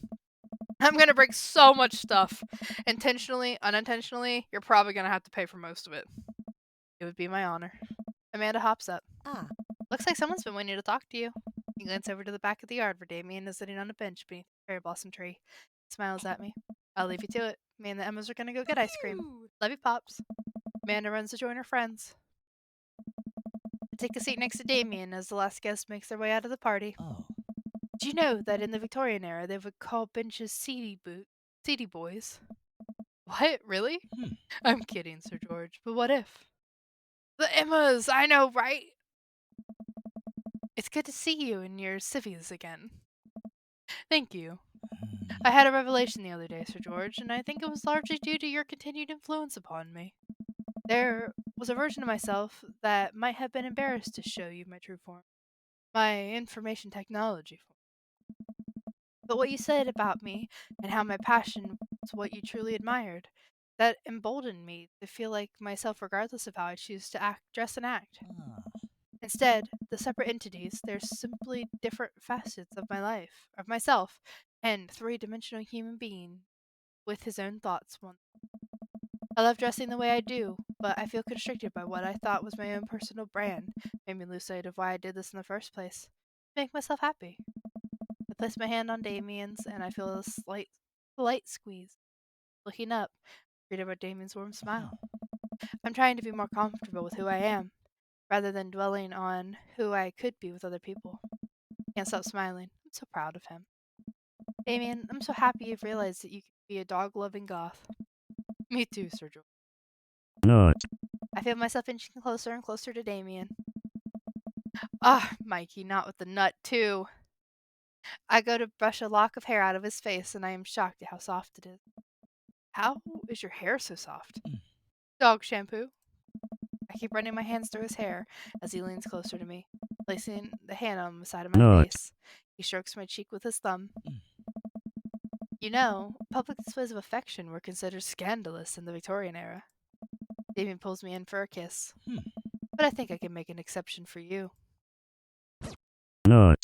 [SPEAKER 1] I'm gonna break so much stuff. Intentionally, unintentionally, you're probably gonna have to pay for most of it. It would be my honor. Amanda hops up.
[SPEAKER 4] Ah.
[SPEAKER 1] Looks like someone's been waiting to talk to you. You glance over to the back of the yard where Damien is sitting on a bench beneath a cherry blossom tree. He smiles at me. I'll leave you to it. Me and the Emmas are gonna go get ice cream. Love you, Pops. Amanda runs to join her friends. I take a seat next to Damien as the last guest makes their way out of the party.
[SPEAKER 3] Oh.
[SPEAKER 1] Do you know that in the Victorian era they would call benches seedy boys? What? Really? I'm kidding, Sir George, but what if? The Emmas! I know, right? It's good to see you in your civvies again. Thank you. I had a revelation the other day, Sir George, and I think it was largely due to your continued influence upon me. There was a version of myself that might have been embarrassed to show you my true form. My information technology form. But what you said about me and how my passion was what you truly admired, that emboldened me to feel like myself regardless of how I choose to act, dress, and act.
[SPEAKER 3] Ah.
[SPEAKER 1] Instead, the separate entities, they're simply different facets of my life, of myself, and three-dimensional human being with his own thoughts. I love dressing the way I do, but I feel constricted by what I thought was my own personal brand, made me lose sight of why I did this in the first place. To make myself happy. I place my hand on Damien's, and I feel a slight squeeze. Looking up, greeted by Damien's warm smile. I'm trying to be more comfortable with who I am, rather than dwelling on who I could be with other people. Can't stop smiling. I'm so proud of him. Damien, I'm so happy you've realized that you can be a dog-loving goth. Me too, Sir George.
[SPEAKER 2] Nut.
[SPEAKER 1] I feel myself inching closer and closer to Damien. Ah, Mikey, not with the nut, too. I go to brush a lock of hair out of his face, and I am shocked at how soft it is. How is your hair so soft? Dog shampoo. I keep running my hands through his hair as he leans closer to me, placing the hand on the side of my
[SPEAKER 2] Nice.
[SPEAKER 1] face. He strokes my cheek with his thumb. You know, public displays of affection were considered scandalous in the Victorian era. Damien pulls me in for a kiss. But I think I can make an exception for you.
[SPEAKER 2] Nice.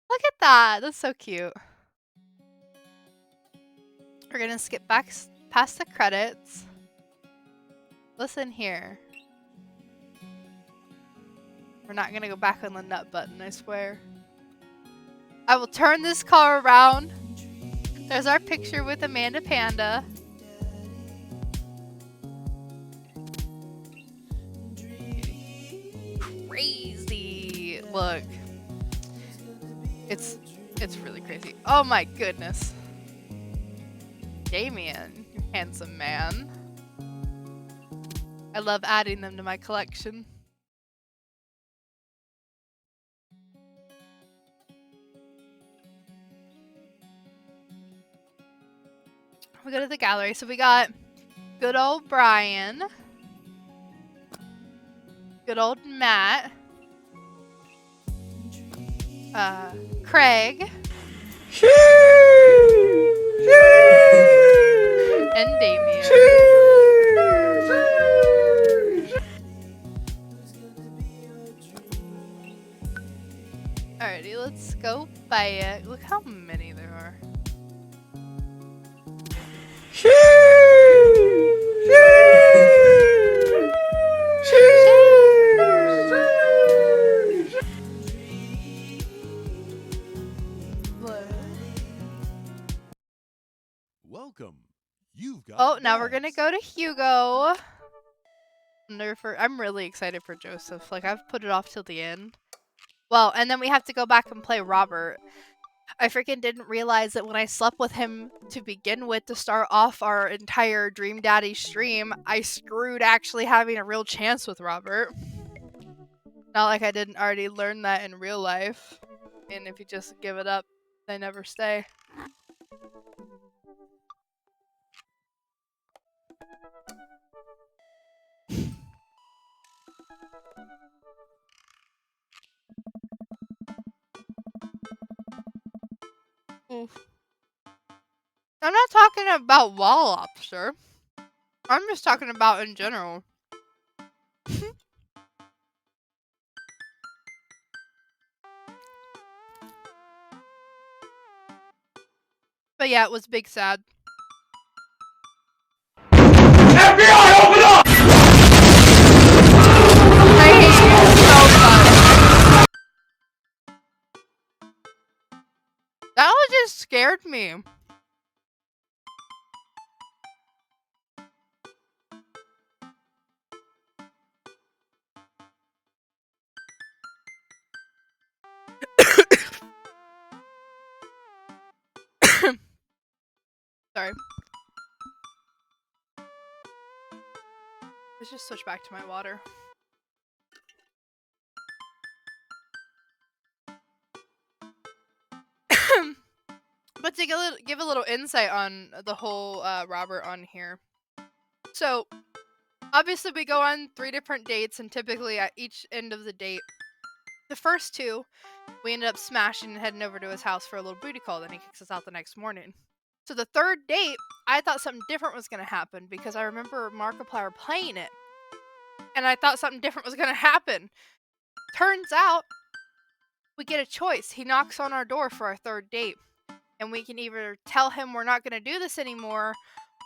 [SPEAKER 1] Look at that! That's so cute. We're gonna skip back past the credits. Listen here. We're not gonna go back on the nut button, I swear. I will turn this car around. There's our picture with Amanda Panda. Crazy. Look. It's really crazy. Oh my goodness. Damien, you handsome man. I love adding them to my collection. We go to the gallery. So we got good old Brian. Good old Matt. Craig. And Damien. Alrighty, let's go buy it. Look how many there are.
[SPEAKER 2] Welcome. You've got.
[SPEAKER 1] Oh, now we're gonna
[SPEAKER 2] bags.
[SPEAKER 1] go to Hugo. I'm really excited for Joseph. Like, I've put it off till the end. Well, and then we have to go back and play Robert. I freaking didn't realize that when I slept with him to begin with to start off our entire Dream Daddy stream, I screwed actually having a real chance with Robert. Not like I didn't already learn that in real life. And if you just give it up, they never stay. Oof. I'm not talking about wall lobster. I'm just talking about in general. But yeah, it was big sad. FBI, open up! I hate you so much. That one just scared me. Sorry. Let's just switch back to my water. But to give a little insight on the whole Robert on here. So, obviously we go on 3 different dates, and typically at each end of the date, the first 2, we ended up smashing and heading over to his house for a little booty call, then he kicks us out the next morning. So the 3rd date, I thought something different was going to happen because I remember Markiplier playing it. And I thought something different was going to happen. Turns out, we get a choice. He knocks on our door for our 3rd date. And we can either tell him we're not going to do this anymore,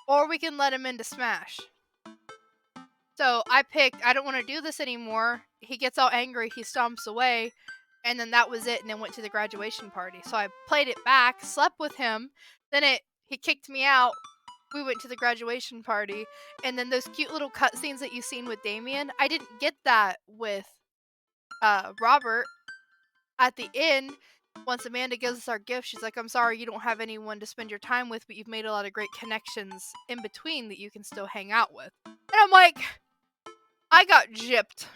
[SPEAKER 1] or we can let him into Smash. So I picked, I don't want to do this anymore. He gets all angry, he stomps away, and then that was it, and then went to the graduation party. So I played it back, slept with him, then he kicked me out, we went to the graduation party, and then those cute little cutscenes that you've seen with Damien, I didn't get that with Robert. At the end, once Amanda gives us our gift, she's like, I'm sorry you don't have anyone to spend your time with, but you've made a lot of great connections in between that you can still hang out with. And I'm like, I got gypped.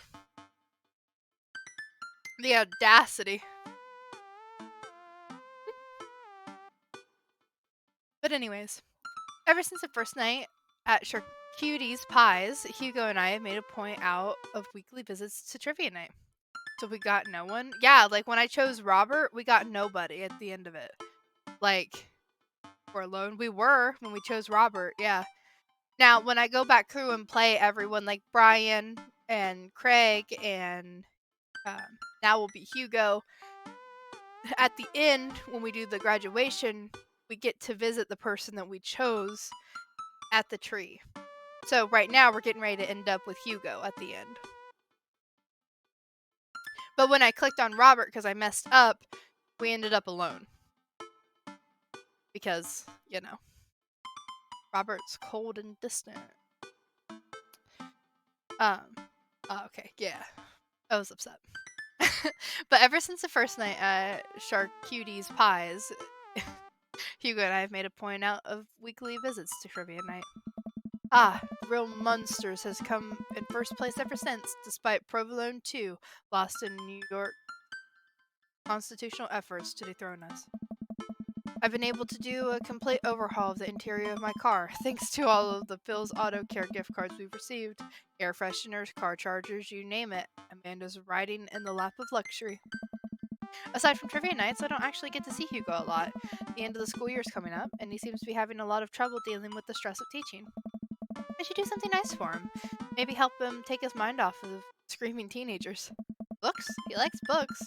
[SPEAKER 1] The audacity. But anyways, ever since the first night at Charcutie's Pies, Hugo and I have made a point out of weekly visits to trivia night. So we got no one. Yeah, like when I chose Robert, we got nobody at the end of it. Like, we're alone. We were when we chose Robert, yeah. Now, when I go back through and play everyone like Brian and Craig and now will be Hugo, at the end, when we do the graduation, we get to visit the person that we chose at the tree. So right now, we're getting ready to end up with Hugo at the end. But when I clicked on Robert because I messed up, we ended up alone. Because, you know, Robert's cold and distant. Okay, yeah. I was upset. But ever since the first night at Charcutie's Pies, Hugo and I have made a point out of weekly visits to trivia night. Real Munsters has come in first place ever since, despite Provolone 2 lost in New York constitutional efforts to dethrone us. I've been able to do a complete overhaul of the interior of my car, thanks to all of the Phil's Auto Care gift cards we've received. Air fresheners, car chargers, you name it. Amanda's riding in the lap of luxury. Aside from trivia nights, I don't actually get to see Hugo a lot. The end of the school year is coming up, and he seems to be having a lot of trouble dealing with the stress of teaching. I should do something nice for him. Maybe help him take his mind off of screaming teenagers. Books? He likes books.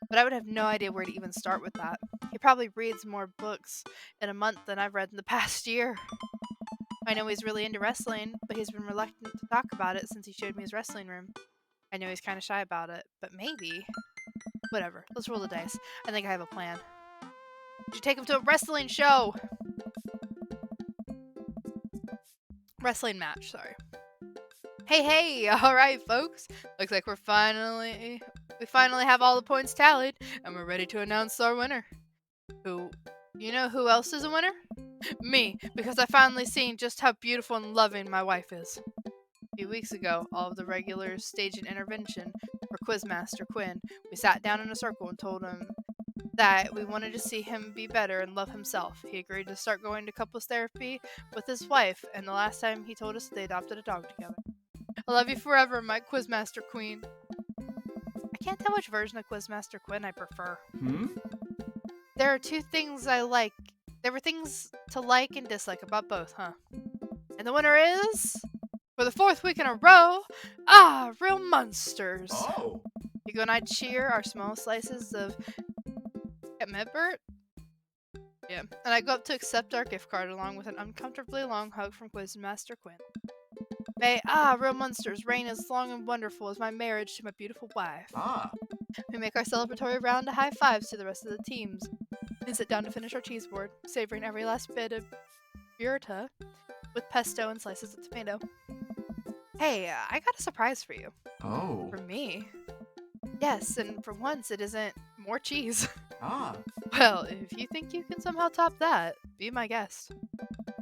[SPEAKER 1] But I would have no idea where to even start with that. He probably reads more books in a month than I've read in the past year. I know he's really into wrestling, but he's been reluctant to talk about it since he showed me his wrestling room. I know he's kind of shy about it, but maybe... Whatever, let's roll the dice. I think I have a plan. You should take him to a wrestling show! Wrestling match, sorry. Hey, alright folks. Looks like we finally have all the points tallied, and we're ready to announce our winner. You know who else is a winner? Me, because I finally seen just how beautiful and loving my wife is. A few weeks ago, all of the regulars staged an intervention for Quizmaster Quinn. We sat down in a circle and told him that we wanted to see him be better and love himself. He agreed to start going to couples therapy with his wife, and the last time he told us they adopted a dog together. I love you forever, my Quizmaster Queen. I can't tell which version of Quizmaster Quinn I prefer. There are two things I like. There were things to like and dislike about both, huh? And the winner is, for the 4th week in a row, Real Munsters.
[SPEAKER 2] Oh.
[SPEAKER 1] Hugo and I cheer our small slices of Medbert. Yeah, and I go up to accept our gift card along with an uncomfortably long hug from Quizmaster Quinn. May Real Munsters reign as long and wonderful as my marriage to my beautiful wife. We make our celebratory round of high fives to the rest of the teams and sit down to finish our cheese board, savoring every last bit of burrata with pesto and slices of tomato. Hey, I got a surprise for you.
[SPEAKER 2] Oh.
[SPEAKER 1] For me. Yes, and for once it isn't more cheese.
[SPEAKER 2] Ah.
[SPEAKER 1] Well, if you think you can somehow top that, be my guest.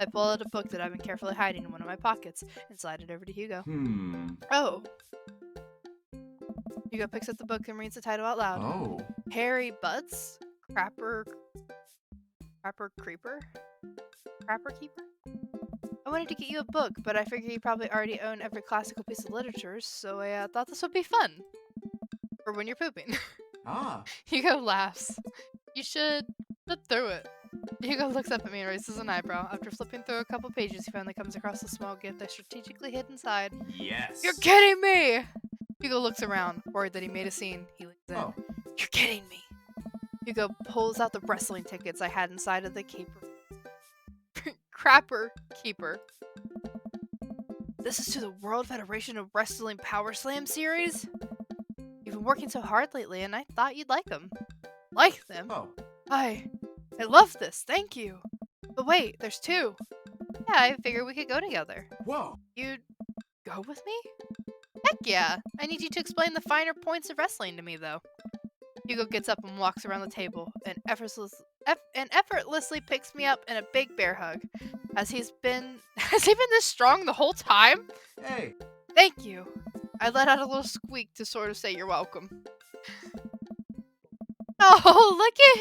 [SPEAKER 1] I pull out a book that I've been carefully hiding in one of my pockets and slide it over to Hugo. Oh. Hugo picks up the book and reads the title out loud.
[SPEAKER 2] Oh.
[SPEAKER 1] Harry Butts? Crapper Keeper? I wanted to get you a book, but I figured you probably already own every classical piece of literature, so I thought this would be fun. For when you're pooping. Hugo laughs. You should flip through it. Hugo looks up at me and raises an eyebrow. After flipping through a couple pages, he finally comes across a small gift I strategically hid inside.
[SPEAKER 2] Yes.
[SPEAKER 1] You're kidding me! Hugo looks around, worried that he made a scene. He leans in.
[SPEAKER 2] Oh.
[SPEAKER 1] You're kidding me! Hugo pulls out the wrestling tickets I had inside of the Crapper Keeper. This is to the World Federation of Wrestling Power Slam series? You've been working so hard lately, and I thought you'd like them. Like them?
[SPEAKER 2] Oh.
[SPEAKER 1] I love this, thank you. But wait, there's 2. Yeah, I figured we could go together.
[SPEAKER 2] Whoa.
[SPEAKER 1] You'd go with me? Heck yeah. I need you to explain the finer points of wrestling to me, though. Hugo gets up and walks around the table and effortlessly picks me up in a big bear hug. Has he been this strong the whole time?
[SPEAKER 2] Hey.
[SPEAKER 1] Thank you. I let out a little squeak to sort of say you're welcome. Oh, look at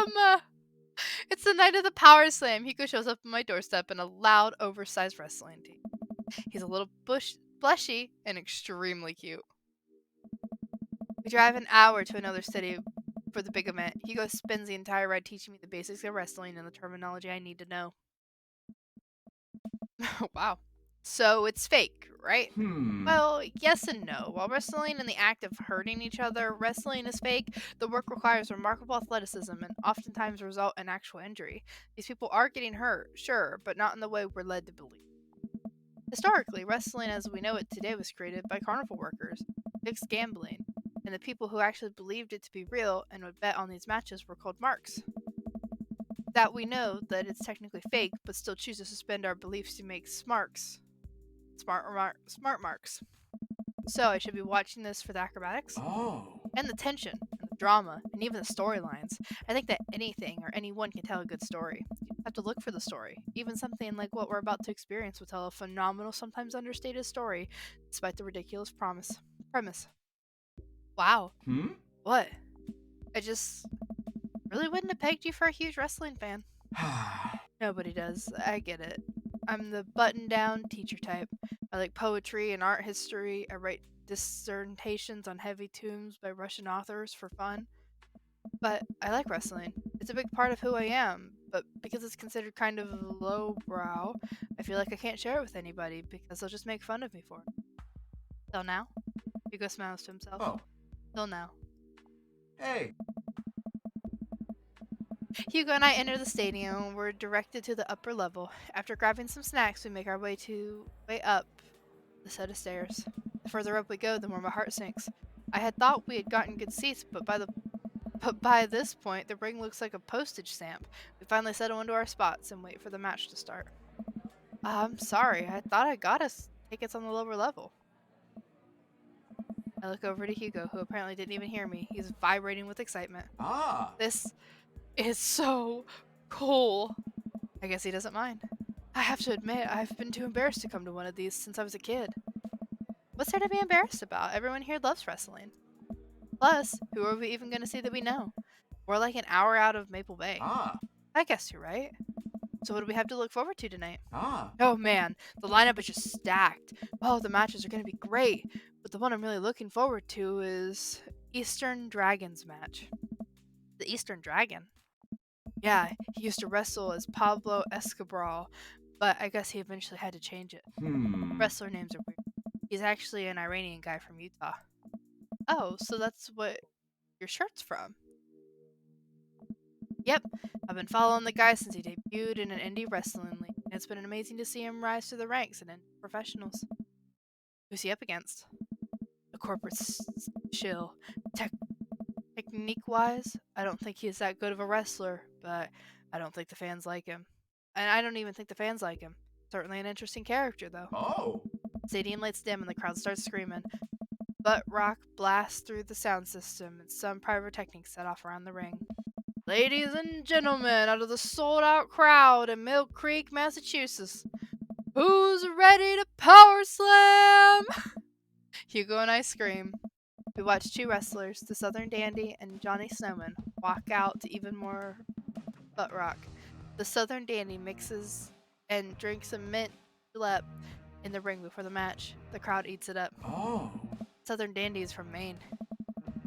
[SPEAKER 1] him! It's the night of the Power Slam. Hiko shows up on my doorstep in a loud, oversized wrestling team. He's a little blushy and extremely cute. We drive an hour to another city for the big event. Hiko spends the entire ride teaching me the basics of wrestling and the terminology I need to know. Wow. So it's fake, right? Well, yes and no. While wrestling and the act of hurting each other, wrestling is fake, the work requires remarkable athleticism and oftentimes result in actual injury. These people are getting hurt, sure, but not in the way we're led to believe. Historically, wrestling as we know it today was created by carnival workers, fixed gambling, and the people who actually believed it to be real and would bet on these matches were called marks. That we know that it's technically fake, but still choose to suspend our beliefs to make smart marks. So I should be watching this for the acrobatics and the tension and the drama and even the storylines. I think that anything or anyone can tell a good story. You have to look for the story. Even something like what we're about to experience will tell a phenomenal, sometimes understated story, despite the ridiculous premise. Wow. What? I just really wouldn't have pegged you for a huge wrestling fan. Nobody does. I get it. I'm the button-down teacher type. I like poetry and art history. I write dissertations on heavy tombs by Russian authors for fun. But I like wrestling. It's a big part of who I am. But because it's considered kind of lowbrow, I feel like I can't share it with anybody because they'll just make fun of me for it. Till now? Hugo smiles to himself. Till now.
[SPEAKER 5] Hey.
[SPEAKER 1] Hugo and I enter the stadium and we're directed to the upper level. After grabbing some snacks, we make our way up the set of stairs. The further up we go, the more my heart sinks. I had thought we had gotten good seats, but by this point, the ring looks like a postage stamp. We finally settle into our spots and wait for the match to start. I'm sorry, I thought I got us tickets on the lower level. I look over to Hugo, who apparently didn't even hear me. He's vibrating with excitement. This is so cool. I guess he doesn't mind. I have to admit, I've been too embarrassed to come to one of these since I was a kid. What's there to be embarrassed about? Everyone here loves wrestling. Plus, who are we even going to see that we know? We're like an hour out of Maple Bay. I guess you're right. So what do we have to look forward to tonight? Oh man, the lineup is just stacked. Oh, the matches are going to be great. But the one I'm really looking forward to is Eastern Dragon's match. The Eastern Dragon? Yeah, he used to wrestle as Pablo Escobar, but I guess he eventually had to change it. Wrestler names are weird. He's actually an Iranian guy from Utah. Oh, so that's what your shirt's from? Yep, I've been following the guy since he debuted in an indie wrestling league, and it's been amazing to see him rise through the ranks and into professionals. Who's he up against? A corporate shill. Technique-wise, I don't think he's that good of a wrestler, but I don't think the fans like him. And I don't even think the fans like him. Certainly an interesting character, though. Stadium lights dim and the crowd starts screaming. Butt rock blasts through the sound system and some pyrotechnics set off around the ring. Ladies and gentlemen, out of the sold-out crowd in Mill Creek, Massachusetts, who's ready to power slam? Hugo and I scream. We watch two wrestlers, the Southern Dandy and Johnny Snowman, walk out to even more butt rock. The Southern Dandy mixes and drinks a mint julep in the ring before the match. The crowd eats it up. Southern Dandy is from Maine.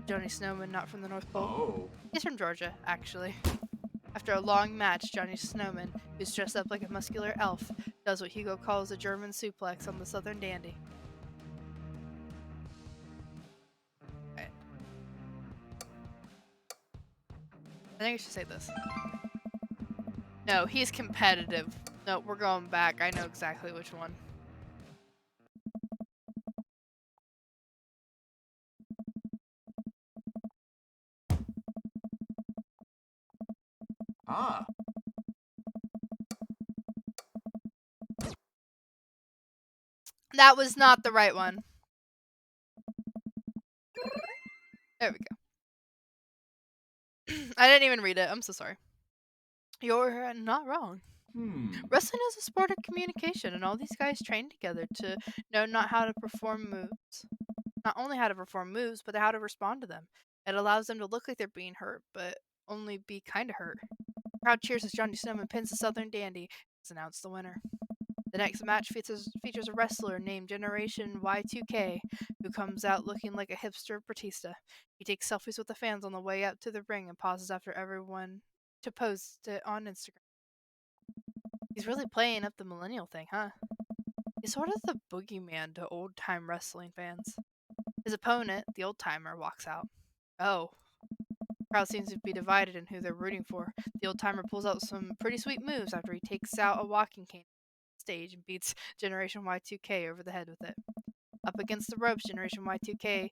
[SPEAKER 1] Johnny Snowman not from the North Pole. He's from Georgia, actually. After a long match, Johnny Snowman, who's dressed up like a muscular elf, does what Hugo calls a German suplex on the Southern Dandy. I think I should say this. No, he's competitive. No, we're going back. I know exactly which one. That was not the right one. There we go. I didn't even read it. I'm so sorry. You're not wrong. Wrestling is a sport of communication, and all these guys train together to know not only how to perform moves, but how to respond to them. It allows them to look like they're being hurt, but only be kind of hurt. The crowd cheers as Johnny Snowman pins the Southern Dandy. He's announced the winner. The next match features a wrestler named Generation Y2K, who comes out looking like a hipster Batista. He takes selfies with the fans on the way up to the ring and pauses after everyone to post it on Instagram. He's really playing up the millennial thing, huh? He's sort of the boogeyman to old-time wrestling fans. His opponent, the old-timer, walks out. Oh. The crowd seems to be divided in who they're rooting for. The old-timer pulls out some pretty sweet moves after he takes out a walking cane stage and beats Generation Y2K over the head with it. Up against the ropes, Generation Y2K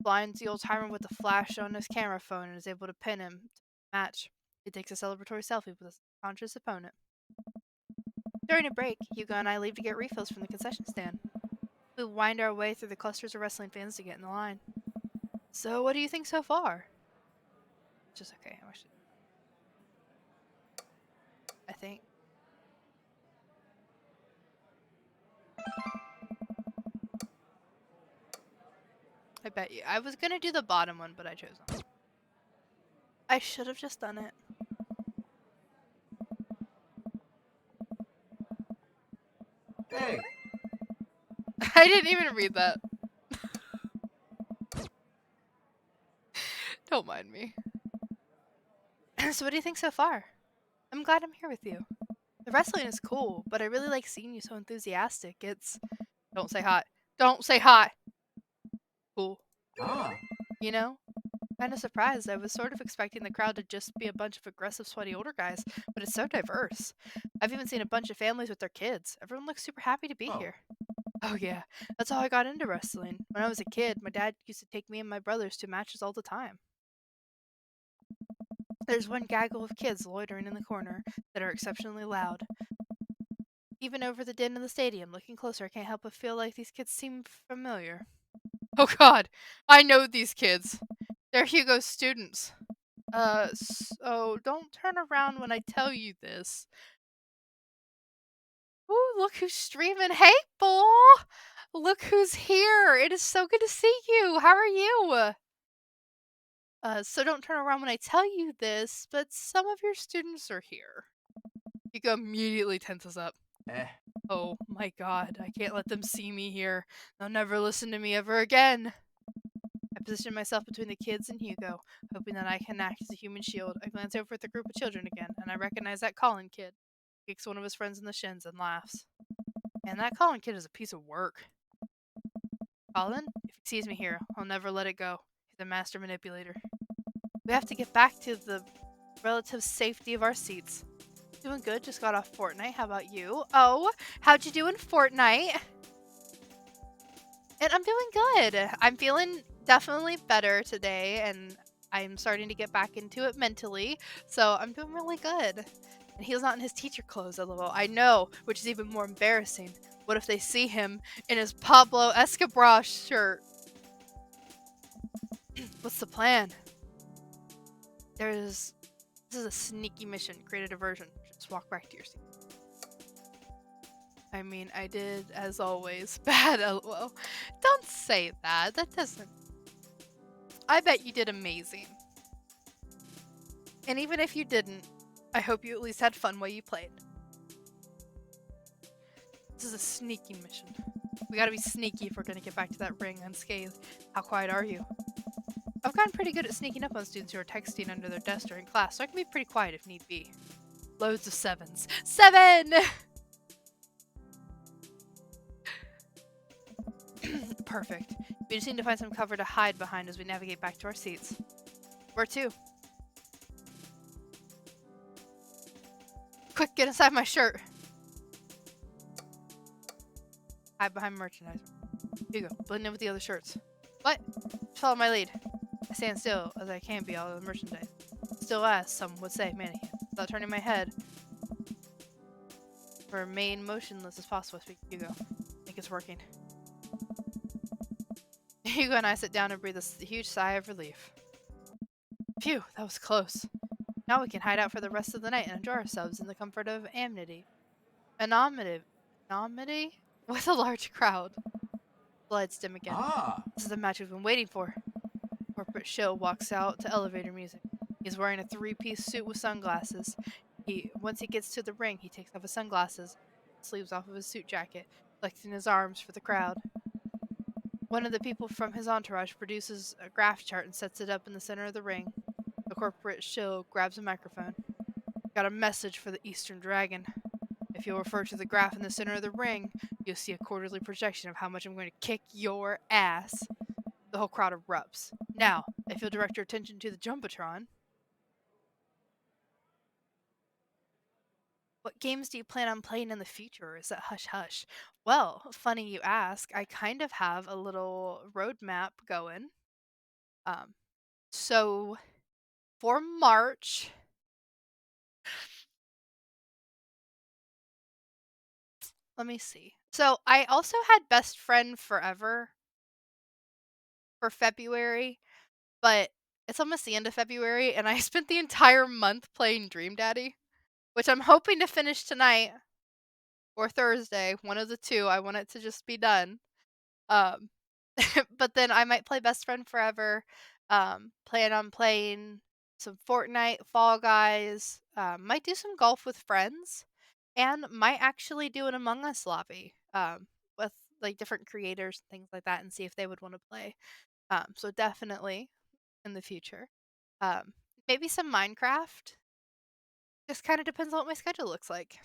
[SPEAKER 1] blinds the old-timer with a flash on his camera phone and is able to pin him to the match. He takes a celebratory selfie with his conscious opponent. During a break, Hugo and I leave to get refills from the concession stand. We wind our way through the clusters of wrestling fans to get in the line. So, what do you think so far? Just okay, I think. I bet you. I was gonna do the bottom one, but I chose not. I should have just done it.
[SPEAKER 5] Hey.
[SPEAKER 1] I didn't even read that. Don't mind me. So what do you think so far? I'm glad I'm here with you. The wrestling is cool, but I really like seeing you so enthusiastic. It's... Don't say hot. Don't say hot! Cool.
[SPEAKER 5] Ah.
[SPEAKER 1] You know? Kinda surprised. I was sort of expecting the crowd to just be a bunch of aggressive, sweaty older guys, but it's so diverse. I've even seen a bunch of families with their kids. Everyone looks super happy to be
[SPEAKER 5] Oh.
[SPEAKER 1] here. Oh yeah, that's how I got into wrestling. When I was a kid, my dad used to take me and my brothers to matches all the time. There's one gaggle of kids loitering in the corner that are exceptionally loud. Even over the din of the stadium, looking closer, I can't help but feel like these kids seem familiar. Oh god, I know these kids. They're Hugo's students. So don't turn around when I tell you this. Ooh, look who's streaming. Hey, Bull! Look who's here. It is so good to see you. How are you? So don't turn around when I tell you this, but some of your students are here. Hugo immediately tenses up. Oh my god, I can't let them see me here. They'll never listen to me ever again. I position myself between the kids and Hugo, hoping that I can act as a human shield. I glance over at the group of children again, and I recognize that Colin kid. He kicks one of his friends in the shins and laughs. Man, that Colin kid is a piece of work. Colin, if he sees me here, I'll never let it go. He's a master manipulator. We have to get back to the relative safety of our seats. Doing good, just got off Fortnite. How about you? Oh, how'd you do in Fortnite? And I'm doing good. I'm feeling definitely better today, and I'm starting to get back into it mentally, so I'm doing really good. And he's not in his teacher clothes, lol. I know, which is even more embarrassing. What if they see him in his Pablo Escobar shirt? What's the plan? This is a sneaky mission. Create a diversion. Just walk back to your seat. I mean, I did, as always. Bad, lol. Don't say that. That doesn't... I bet you did amazing. And even if you didn't, I hope you at least had fun while you played. This is a sneaky mission. We gotta be sneaky if we're gonna get back to that ring unscathed. How quiet are you? I've gotten pretty good at sneaking up on students who are texting under their desk during class, so I can be pretty quiet if need be. Loads of sevens. 7! Perfect. We just need to find some cover to hide behind as we navigate back to our seats. Where to? Quick, get inside my shirt. Hide behind merchandise. Here you go. Blend in with the other shirts. What? Follow my lead. I stand still as I can be all of the merchandise. Still as some would say, mannequin. Without turning my head. Remain motionless as possible. Speak Hugo. I think it's working. Hugo and I sit down and breathe a huge sigh of relief. Phew, that was close. Now we can hide out for the rest of the night and enjoy ourselves in the comfort of amity. Anonymity? With a large crowd. The lights dim again.
[SPEAKER 5] Ah.
[SPEAKER 1] This is the match we've been waiting for. Corporate show walks out to elevator music. He's wearing a three-piece suit with sunglasses. Once he gets to the ring, he takes off his sunglasses, sleeves off of his suit jacket, flexing his arms for the crowd. One of the people from his entourage produces a graph chart and sets it up in the center of the ring. The corporate shill grabs a microphone. Got a message for the Eastern Dragon. If you'll refer to the graph in the center of the ring, you'll see a quarterly projection of how much I'm going to kick your ass. The whole crowd erupts. Now, if you'll direct your attention to the Jumbotron. What games do you plan on playing in the future, or is it hush hush? Well, funny you ask. I kind of have a little roadmap going. So for March, let me see. So I also had Best Friend Forever for February, but it's almost the end of February, and I spent the entire month playing Dream Daddy, which I'm hoping to finish tonight or Thursday, one of the two. I want it to just be done. But then I might play Best Friend Forever. Plan on playing some Fortnite, Fall Guys. Might do some golf with friends, and might actually do an Among Us lobby. With like different creators and things like that, and see if they would want to play. So definitely in the future. Maybe some Minecraft. Just kind of depends on what my schedule looks like.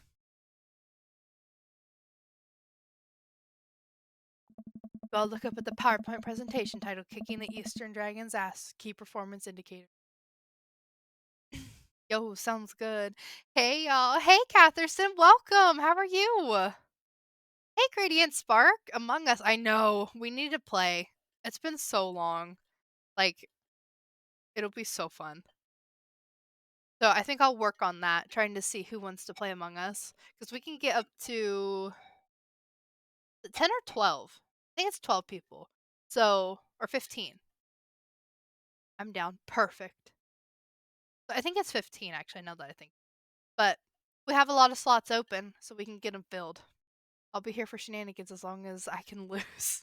[SPEAKER 1] I'll look up at the PowerPoint presentation titled Kicking the Eastern Dragon's Ass, Key Performance Indicator. Yo, sounds good. Hey, y'all. Hey, Catherson. Welcome. How are you? Hey, Gradient Spark. Among Us. I know. We need to play. It's been so long. Like, it'll be so fun. So I think I'll work on that, trying to see who wants to play Among Us. Because we can get up to 10 or 12. I think it's 12 people. So, or 15. I'm down. Perfect. I think it's 15, actually, now that I think. But we have a lot of slots open, so we can get them filled. I'll be here for shenanigans as long as I can lose.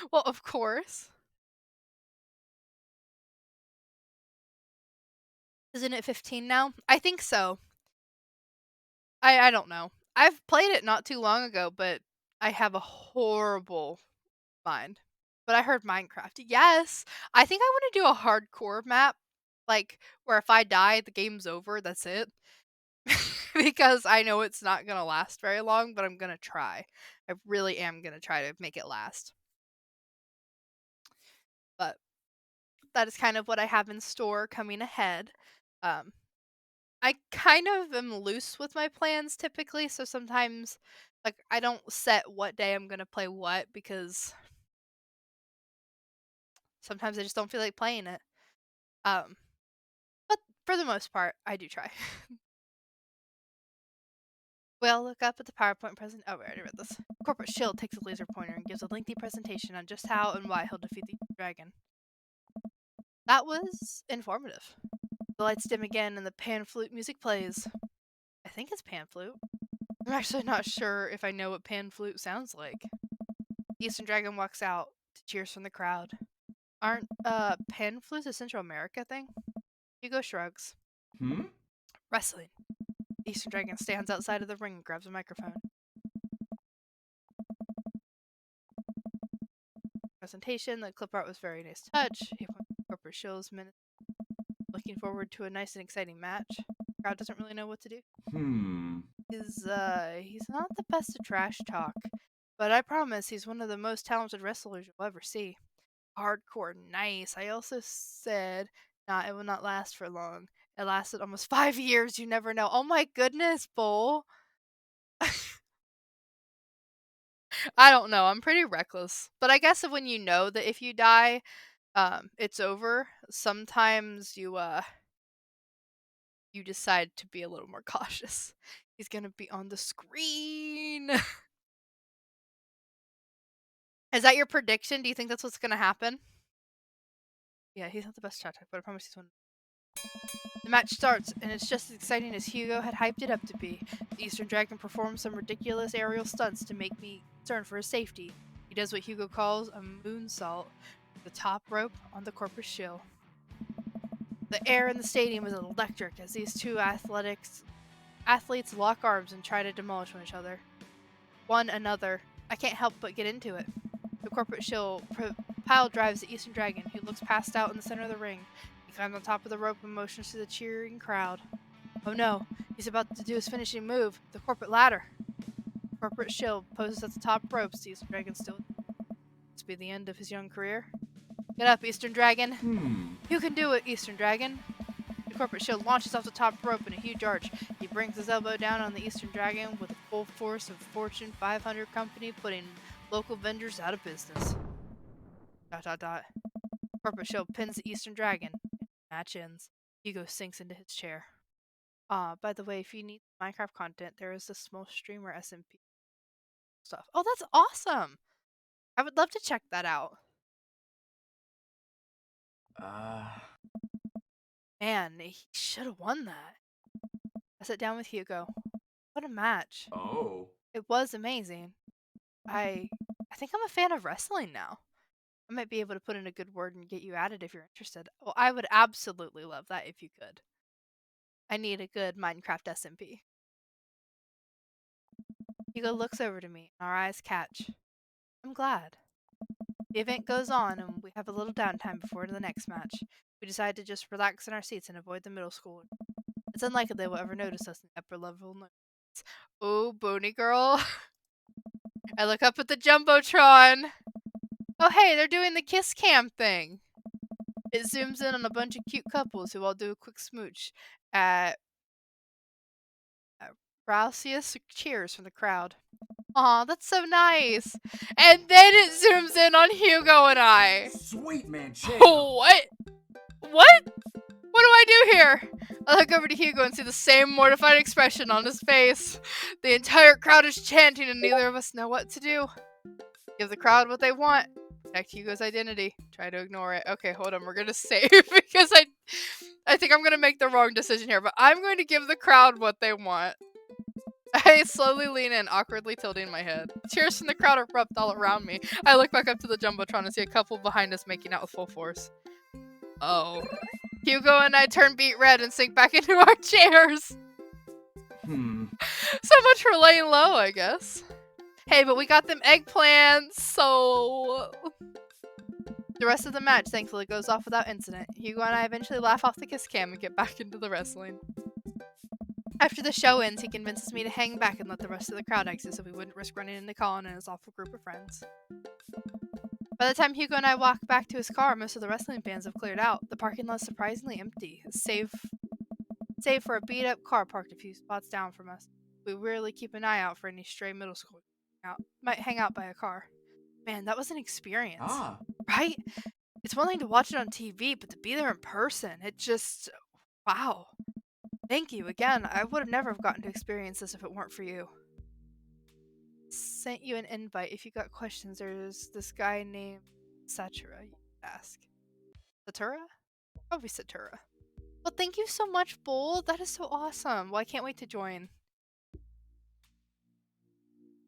[SPEAKER 1] Well, of course. Isn't it 15 now? I think so. I don't know. I've played it not too long ago, but I have a horrible mind. But I heard Minecraft. Yes! I think I want to do a hardcore map. Like, where if I die, the game's over, that's it. Because I know it's not going to last very long, but I'm going to try. I really am going to try to make it last. But that is kind of what I have in store coming ahead. I kind of am loose with my plans typically, so sometimes like I don't set what day I'm going to play what because sometimes I just don't feel like playing it. But for the most part, I do try. Well, look up at the PowerPoint present. Oh, we already read this. Corporate Shield takes a laser pointer and gives a lengthy presentation on just how and why he'll defeat the dragon. That was informative. The lights dim again and the pan flute music plays. I think it's pan flute. I'm actually not sure if I know what pan flute sounds like. The Eastern Dragon walks out to cheers from the crowd. Aren't pan flutes a Central America thing? Hugo shrugs. Wrestling. The Eastern Dragon stands outside of the ring and grabs a microphone. Presentation, the clip art was very nice touch. Corporate Shill's minute. Looking forward to a nice and exciting match. Crowd doesn't really know what to do. He's not the best at trash talk, but I promise he's one of the most talented wrestlers you'll ever see. Hardcore, nice. I also said, it will not last for long. It lasted almost 5 years, you never know. Oh my goodness, Bull. I don't know, I'm pretty reckless. But I guess when you know that if you die, it's over, sometimes you decide to be a little more cautious. He's gonna be on the screen. Is that your prediction? Do you think that's what's gonna happen? Yeah, he's not the best shot type, but I promise he's one. The match starts, and it's just as exciting as Hugo had hyped it up to be. The Eastern Dragon performs some ridiculous aerial stunts to make me concerned for his safety. He does what Hugo calls a moonsault, the top rope on the Corpus Shield. The air in the stadium is electric as these two athletes lock arms and try to demolish one another. I can't help but get into it. The corporate shill pile drives the Eastern Dragon, who looks passed out in the center of the ring. He climbs on top of the rope and motions to the cheering crowd. Oh no, he's about to do his finishing move, the corporate ladder. The corporate shill poses at the top ropes. The Eastern Dragon still. This be the end of his young career. Get up, Eastern Dragon. You can do it, Eastern Dragon. The corporate shield launches off the top rope in a huge arch. He brings his elbow down on the Eastern Dragon with the full force of Fortune 500 company, putting local vendors out of business. ... Corporate shield pins the Eastern Dragon. Match ends. Hugo sinks into his chair. By the way, if you need Minecraft content, there is a small streamer SMP stuff. Oh, that's awesome! I would love to check that out. Man, he should have won that. I sat down with Hugo. What a match.
[SPEAKER 5] Oh.
[SPEAKER 1] It was amazing. I think I'm a fan of wrestling now. I might be able to put in a good word and get you added if you're interested. Well, I would absolutely love that if you could. I need a good Minecraft SMP. Hugo looks over to me and our eyes catch. I'm glad. The event goes on and we have a little downtime before the next match. We decide to just relax in our seats and avoid the middle school. It's unlikely they will ever notice us in the upper level. Oh, Bony Girl. I look up at the Jumbotron. Oh, hey, they're doing the kiss cam thing. It zooms in on a bunch of cute couples who all do a quick smooch at raucous cheers from the crowd. Aw, that's so nice. And then it zooms in on Hugo and I.
[SPEAKER 5] Sweet man, chill.
[SPEAKER 1] Oh, what? What? What do I do here? I look over to Hugo and see the same mortified expression on his face. The entire crowd is chanting and neither of us know what to do. Give the crowd what they want. Protect Hugo's identity. Try to ignore it. Okay, hold on. We're going to save because I think I'm going to make the wrong decision here. But I'm going to give the crowd what they want. I slowly lean in, awkwardly tilting my head. Cheers from the crowd erupt all around me. I look back up to the Jumbotron and see a couple behind us making out with full force. Oh. Hugo and I turn beet red and sink back into our chairs. So much for laying low, I guess. Hey, but we got them eggplants, so... The rest of the match, thankfully, goes off without incident. Hugo and I eventually laugh off the kiss cam and get back into the wrestling. After the show ends, he convinces me to hang back and let the rest of the crowd exit so we wouldn't risk running into Colin and his awful group of friends. By the time Hugo and I walk back to his car, most of the wrestling fans have cleared out. The parking lot is surprisingly empty, save for a beat-up car parked a few spots down from us. We rarely keep an eye out for any stray middle school might hang out by a car. Man, that was an experience. Right? It's one thing to watch it on TV, but to be there in person, it just... Wow. Thank you again. I would have never have gotten to experience this if it weren't for you. Sent you an invite. If you got questions, there's this guy named Satura you can ask. Satura? Probably Satura. Well, thank you so much, Bull. That is so awesome. Well, I can't wait to join.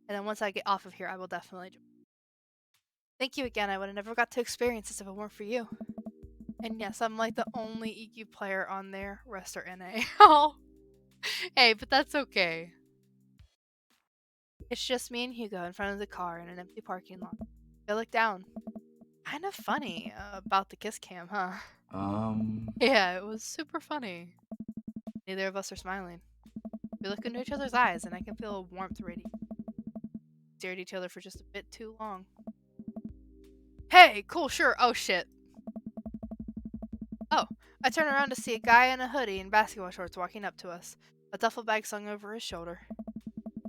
[SPEAKER 1] And then once I get off of here, I will definitely join. Thank you again. I would have never got to experience this if it weren't for you. And yes, I'm like the only EQ player on there. Rest or NA. Oh. Hey, but that's okay. It's just me and Hugo in front of the car in an empty parking lot. I look down. Kind of funny about the kiss cam, huh? Yeah, it was super funny. Neither of us are smiling. We look into each other's eyes and I can feel a warmth radiate. Stared at each other for just a bit too long. Hey, cool, sure. Oh, shit. Oh, I turn around to see a guy in a hoodie and basketball shorts walking up to us. A duffel bag slung over his shoulder.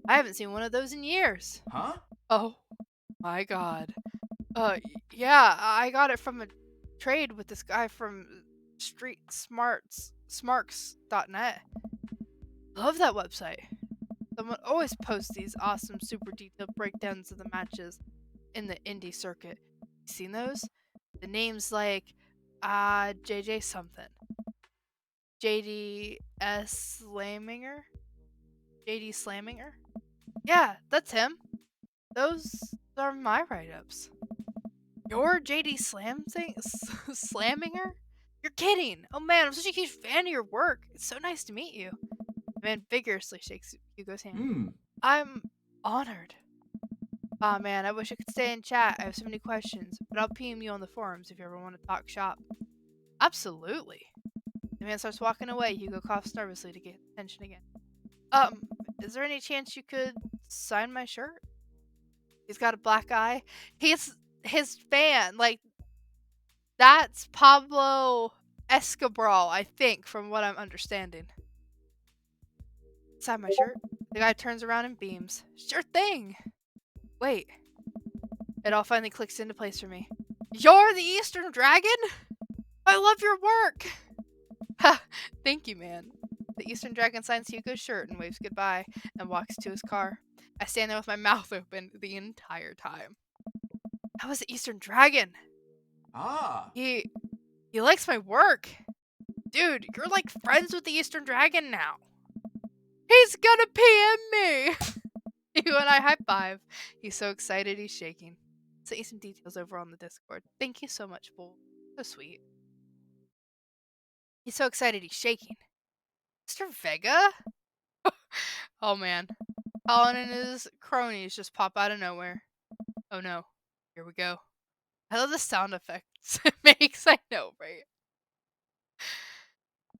[SPEAKER 1] I haven't seen one of those in years.
[SPEAKER 5] Huh?
[SPEAKER 1] Oh, my God. Yeah, I got it from a trade with this guy from StreetSmarts.net. Love that website. Someone always posts these awesome, super detailed breakdowns of the matches in the indie circuit. You seen those? The names like JJ something. JD Slaminger? JD Slaminger? Yeah, that's him. Those are my write-ups. You're JD Slaminger? You're kidding! Oh man, I'm such a huge fan of your work. It's so nice to meet you. The man vigorously shakes Hugo's hand.
[SPEAKER 5] Hmm.
[SPEAKER 1] I'm honored. Aw man, I wish I could stay and chat. I have so many questions, but I'll PM you on the forums if you ever want to talk shop. Absolutely. The man starts walking away. Hugo coughs nervously to get his attention again. Is there any chance you could sign my shirt? He's got a black eye. He's his fan. Like, that's Pablo Escobar, I think, from what I'm understanding. Sign my shirt? The guy turns around and beams. Sure thing! Wait. It all finally clicks into place for me. You're the Eastern Dragon? I love your work! Ha! Thank you, man. The Eastern Dragon signs Hugo's shirt and waves goodbye and walks to his car. I stand there with my mouth open the entire time. That was the Eastern Dragon!
[SPEAKER 5] Ah.
[SPEAKER 1] He likes my work! Dude, you're like friends with the Eastern Dragon now! He's gonna PM me! You and I high five. He's so excited he's shaking. Sent you some details over on the Discord. Thank you so much, Bull. So sweet. He's so excited he's shaking. Mr. Vega? Oh man. Colin and his cronies just pop out of nowhere. Oh no. Here we go. I love the sound effects it makes. I know, right?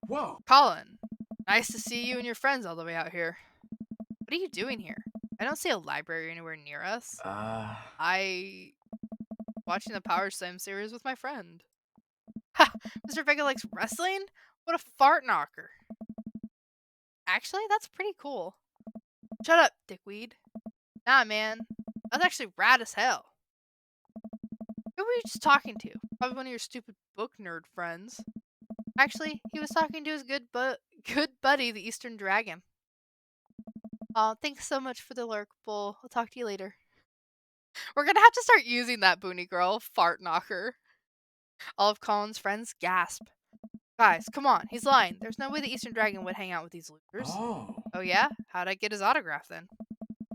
[SPEAKER 5] Whoa.
[SPEAKER 1] Colin, nice to see you and your friends all the way out here. What are you doing here? I don't see a library anywhere near us. Watching the Power Slam series with my friend. Ha! Mr. Vega likes wrestling? What a fart knocker. Actually, that's pretty cool. Shut up, dickweed. Nah, man. That's actually rad as hell. Who were you just talking to? Probably one of your stupid book nerd friends. Actually, he was talking to his good buddy, the Eastern Dragon. Aw, thanks so much for the lurk, Bull. I'll talk to you later. We're gonna have to start using that, Boony Girl. Fart knocker. All of Colin's friends gasp. Guys, come on. He's lying. There's no way the Eastern Dragon would hang out with these losers.
[SPEAKER 5] Oh.
[SPEAKER 1] Oh yeah? How'd I get his autograph then?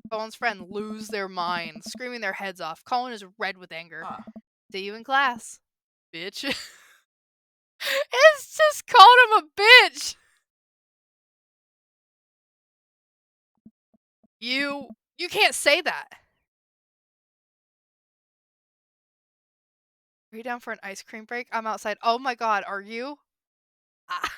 [SPEAKER 1] Colin's friends lose their minds, screaming their heads off. Colin is red with anger.
[SPEAKER 5] Huh.
[SPEAKER 1] See you in class, bitch. It's just called him a bitch. You can't say that. Are you down for an ice cream break? I'm outside. Oh my god, are you? Ah.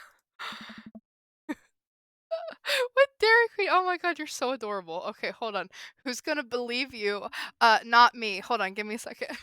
[SPEAKER 1] With Dairy Queen. Oh my god, you're so adorable. Okay, hold on. Who's gonna believe you? Not me. Hold on, give me a second.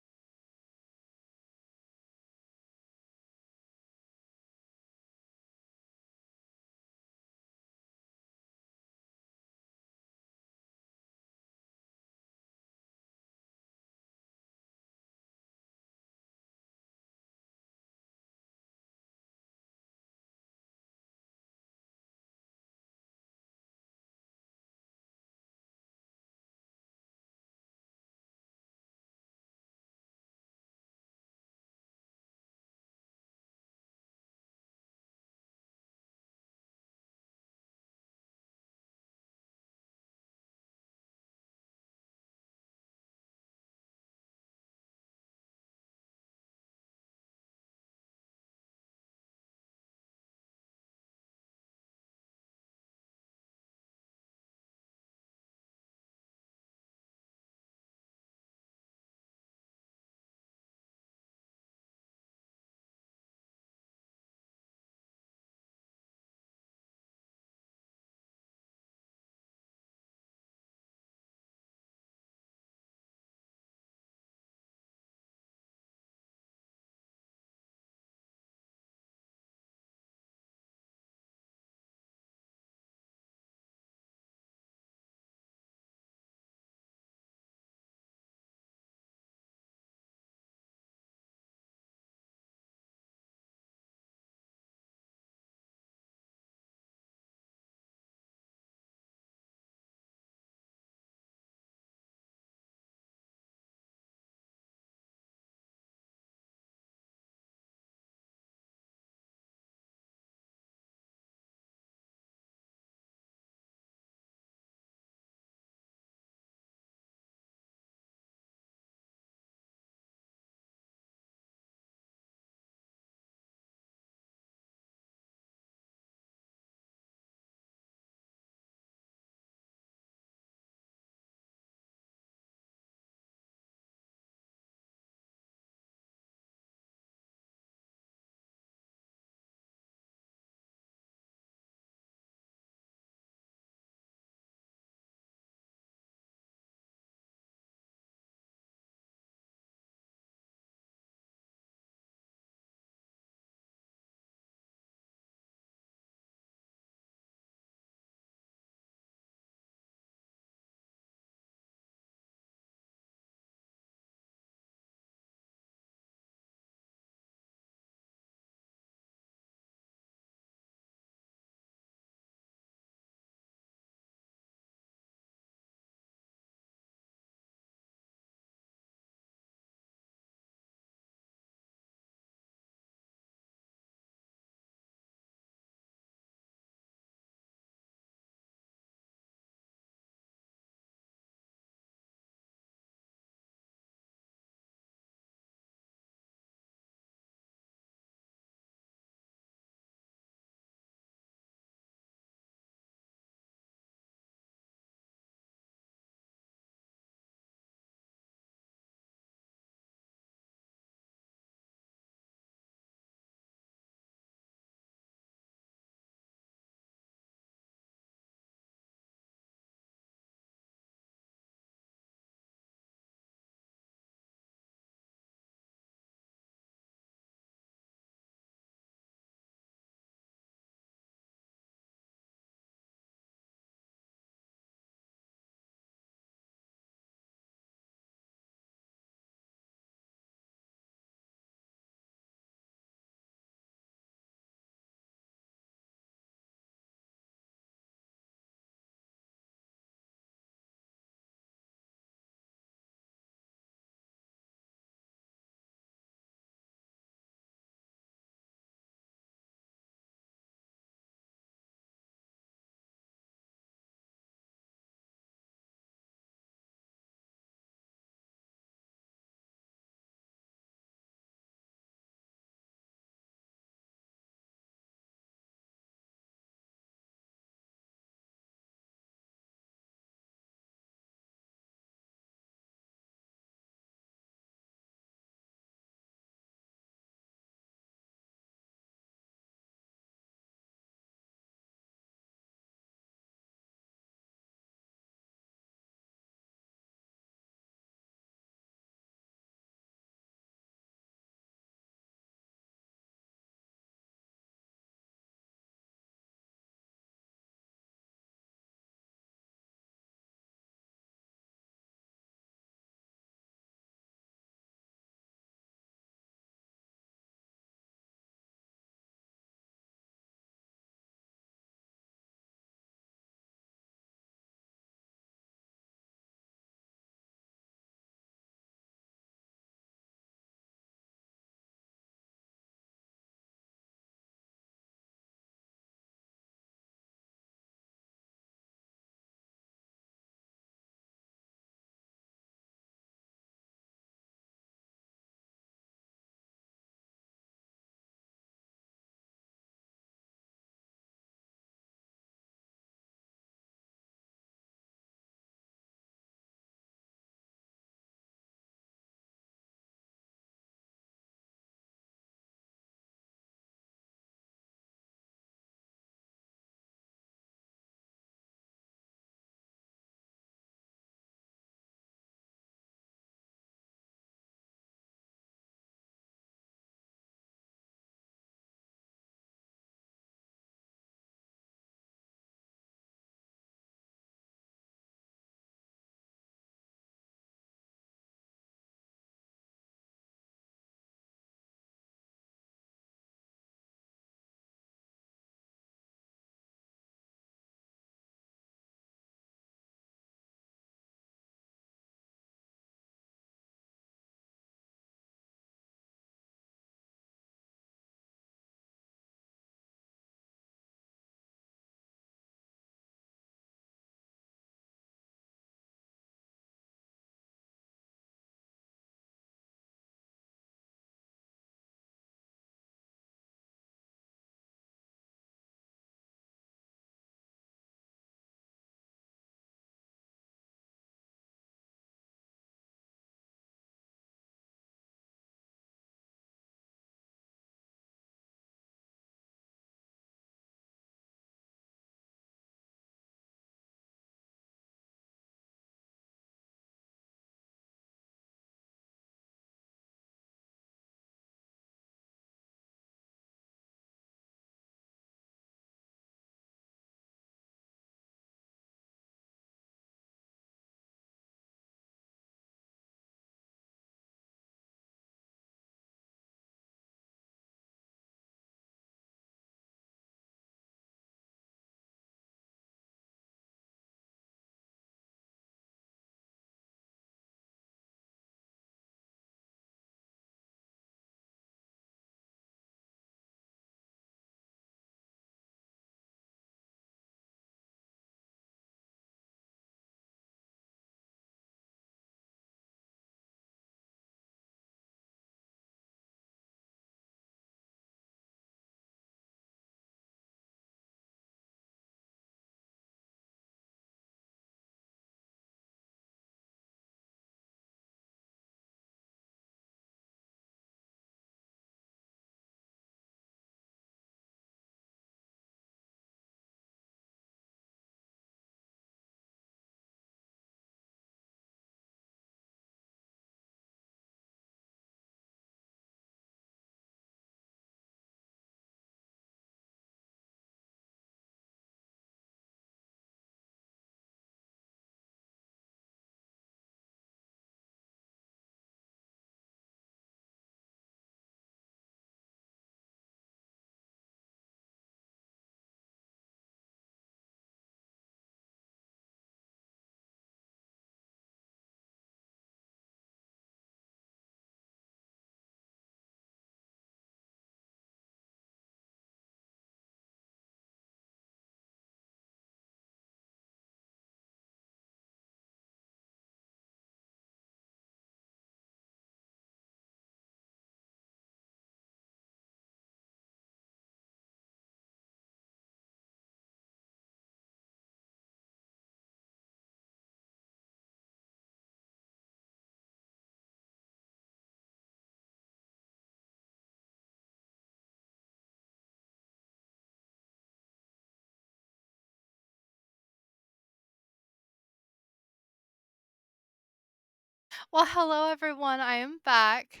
[SPEAKER 1] Well, hello everyone. I am back.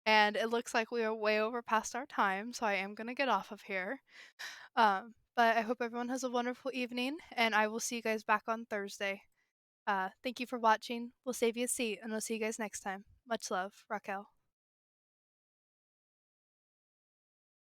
[SPEAKER 1] And it looks like we are way over past our time, so I am going to get off of here. But I hope everyone has a wonderful evening, and I will see you guys back on Thursday. Thank you for watching. We'll save you a seat, and I'll see you guys next time. Much love, Raquel.